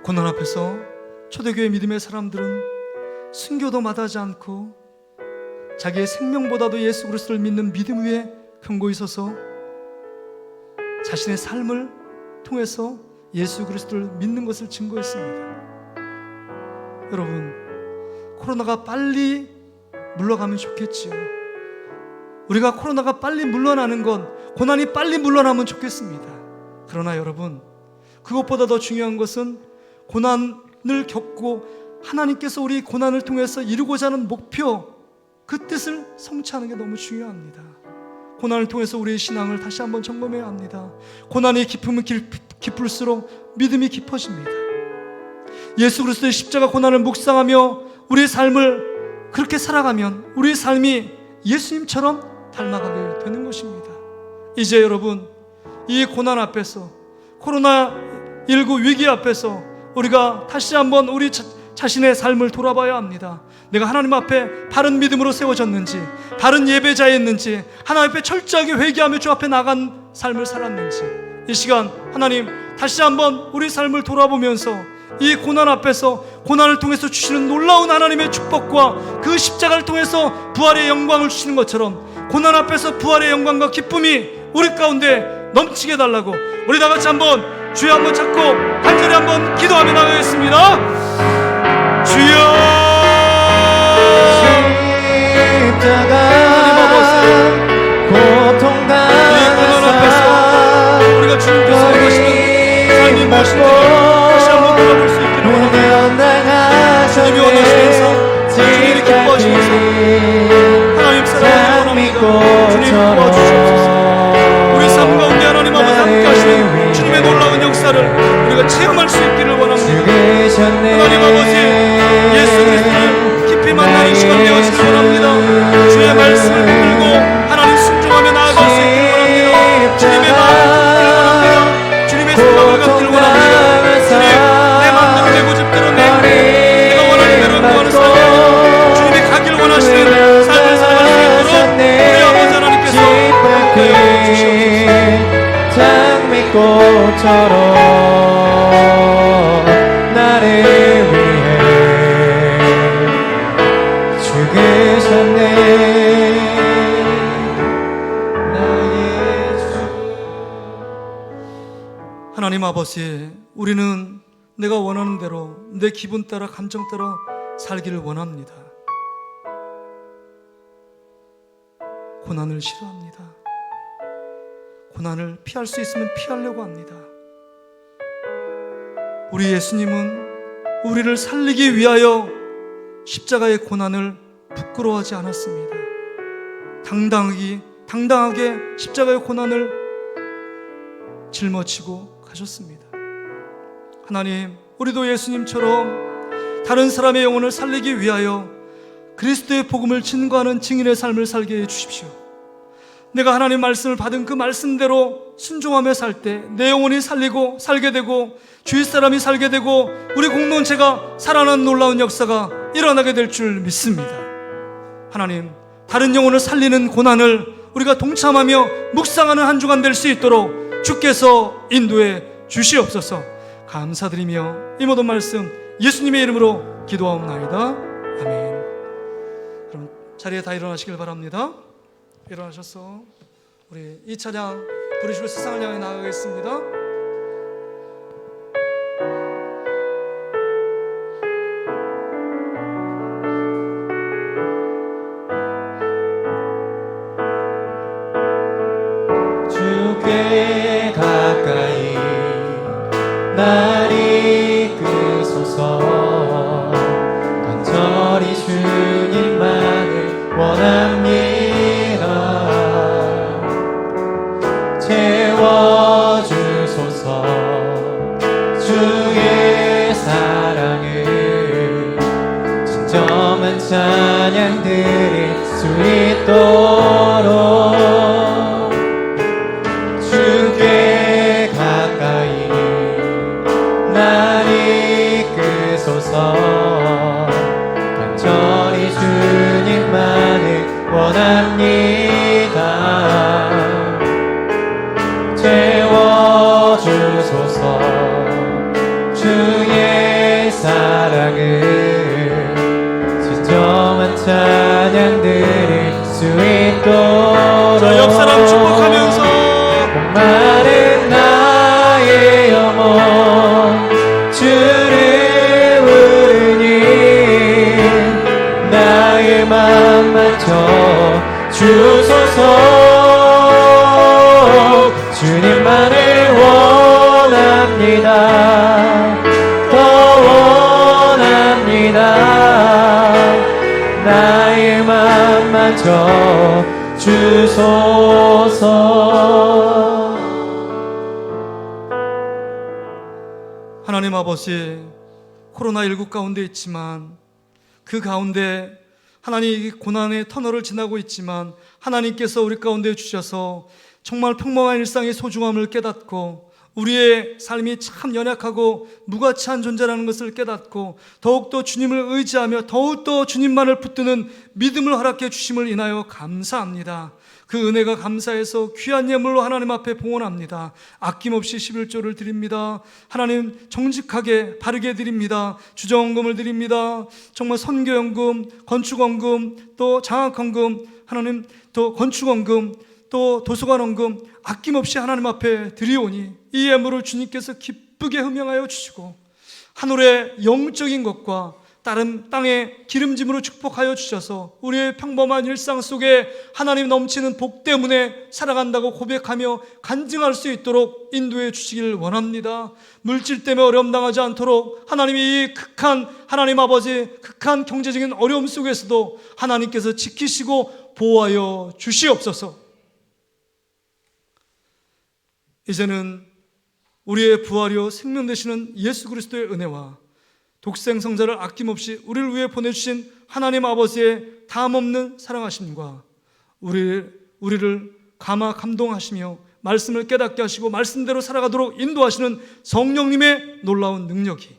고난 앞에서 초대교회 믿음의 사람들은 순교도 마다하지 않고 자기의 생명보다도 예수 그리스도를 믿는 믿음 위에 견고히 서서 자신의 삶을 통해서 예수 그리스도를 믿는 것을 증거했습니다. 여러분, 코로나가 빨리 물러가면 좋겠지요. 우리가 코로나가 빨리 물러나는 건, 고난이 빨리 물러나면 좋겠습니다. 그러나 여러분, 그것보다 더 중요한 것은 고난을 겪고 하나님께서 우리 고난을 통해서 이루고자 하는 목표, 그 뜻을 성취하는 게 너무 중요합니다. 고난을 통해서 우리의 신앙을 다시 한번 점검해야 합니다. 고난이 깊으면 깊을수록 믿음이 깊어집니다. 예수 그리스도의 십자가 고난을 묵상하며 우리의 삶을 그렇게 살아가면 우리의 삶이 예수님처럼 닮아가게 되는 것입니다. 이제 여러분, 이 고난 앞에서, 코로나19 위기 앞에서 우리가 다시 한번 우리 자신의 삶을 돌아봐야 합니다. 내가 하나님 앞에 바른 믿음으로 세워졌는지, 바른 예배자였는지, 하나님 앞에 철저하게 회개하며 주 앞에 나간 삶을 살았는지, 이 시간 하나님 다시 한번 우리 삶을 돌아보면서 이 고난 앞에서, 고난을 통해서 주시는 놀라운 하나님의 축복과 그 십자가를 통해서 부활의 영광을 주시는 것처럼 고난 앞에서 부활의 영광과 기쁨이 우리 가운데 넘치게 달라고 우리 다 같이 한번 주여 한번 찾고 간절히 한번 기도하며 나가겠습니다. 주여, 고난 앞에서 우리가 주님께서 원하시는 삶이 무엇인지 다시 한번 돌아볼 수 있기를 원합니다. 주님이 원하시는 삶, 주님이 기뻐하시면서 하나님 사랑을 원합니다. 주님 도와주시옵소서. 우리 삶 가운데 하나님 아버지 함께 하시는 주님의 놀라운 역사를 우리가 체험할 수 있기를 원합니다. 하나님 아버지, 예수 그리스도를 깊이 만나는 시간 되어지길 원합니다. 주의 말씀을 붙들고 하나님 순종하며 나아갈 수 있기를 원합니다. 주님의 마음을 갖기를 원합니다. 주님의 생각을 갖기를 원합니다. 주님, 내 마음대로 내 고집대로 내가 원하는 대로 행동하는 삶, 주님이 가기를 원하시는 삶을 살아갈 수 있도록 우리 아버지 하나님께서 함께해 주시옵소서. 장미꽃처럼 나를 위해 죽으셨네. 나의 주. 하나님 아버지, 우리는 내가 원하는 대로 내 기분 따라 감정 따라 살기를 원합니다. 고난을 싫어합니다. 고난을 피할 수 있으면 피하려고 합니다. 우리 예수님은 우리를 살리기 위하여 십자가의 고난을 부끄러워하지 않았습니다. 당당하게 십자가의 고난을 짊어지고 가셨습니다. 하나님, 우리도 예수님처럼 다른 사람의 영혼을 살리기 위하여 그리스도의 복음을 증거하는 증인의 삶을 살게 해주십시오. 내가 하나님 말씀을 받은 그 말씀대로 순종하며 살 때 내 영혼이 살게 되고 주위 사람이 살게 되고 우리 공동체가 살아나는 놀라운 역사가 일어나게 될 줄 믿습니다. 하나님, 다른 영혼을 살리는 고난을 우리가 동참하며 묵상하는 한 주간 될 수 있도록 주께서 인도해 주시옵소서. 감사드리며 이 모든 말씀 예수님의 이름으로 기도하옵나이다. 아멘. 그럼 자리에 다 일어나시길 바랍니다. 일어나셔서 우리 이 찬양 부르시고 세상을 향해 나아가겠습니다. 주께 가까이 날 이끄소서. 간절히 주님만을 원합니다. 채워주소서. 주의 사랑을 진정한 찬양 드릴 수 있도록 주께 가까이 날 이끄소서. 간절히 주님만을 원합니다. 채워주소서. 주의 사랑을 진정한 찬양 드릴 수 있도록 자, 옆 사람 축복하면서 목마른 나의 영혼 주를 부르니 나의 맘 만져 주소서. 주님만을 원합니다. 더 원합니다. 나의 맘 만져 주소서. 하나님 아버지, 코로나19 가운데 있지만 그 가운데 하나님 이 고난의 터널을 지나고 있지만 하나님께서 우리 가운데 주셔서 정말 평범한 일상의 소중함을 깨닫고 우리의 삶이 참 연약하고 무가치한 존재라는 것을 깨닫고 더욱더 주님을 의지하며 더욱더 주님만을 붙드는 믿음을 허락해 주심을 인하여 감사합니다. 그 은혜가 감사해서 귀한 예물로 하나님 앞에 봉헌합니다. 아낌없이 11조를 드립니다. 하나님 정직하게 바르게 드립니다. 주정원금을 드립니다. 정말 선교연금, 건축원금, 또 장학헌금, 하나님 또 건축원금, 또 도서관원금 아낌없이 하나님 앞에 드리오니 이 예물을 주님께서 기쁘게 흠양하여 주시고 하늘의 영적인 것과 다른 땅의 기름짐으로 축복하여 주셔서 우리의 평범한 일상 속에 하나님 넘치는 복 때문에 살아간다고 고백하며 간증할 수 있도록 인도해 주시길 원합니다. 물질 때문에 어려움 당하지 않도록 하나님이 이 극한 하나님 아버지 극한 경제적인 어려움 속에서도 하나님께서 지키시고 보호하여 주시옵소서. 이제는 우리의 부활이요 생명 되시는 예수 그리스도의 은혜와 독생 성자를 아낌없이 우리를 위해 보내주신 하나님 아버지의 다함없는 사랑하심과 우리를 감화 감동하시며 말씀을 깨닫게 하시고 말씀대로 살아가도록 인도하시는 성령님의 놀라운 능력이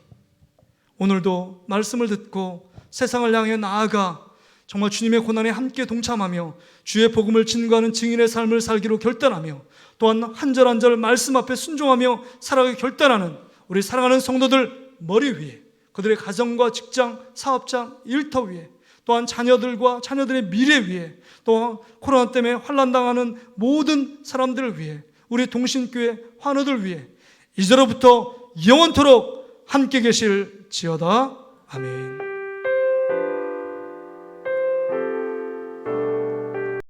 오늘도 말씀을 듣고 세상을 향해 나아가 정말 주님의 고난에 함께 동참하며 주의 복음을 증거하는 증인의 삶을 살기로 결단하며 또한 한 절 한 절 말씀 앞에 순종하며 살아가기 결단하는 우리 사랑하는 성도들 머리 위에 그들의 가정과 직장, 사업장, 일터 위에 또한 자녀들과 자녀들의 미래 위에 또 코로나 때문에 환난당하는 모든 사람들을 위해 우리 동신교회 환우들 위해 이제로부터 영원토록 함께 계실지어다. 아멘.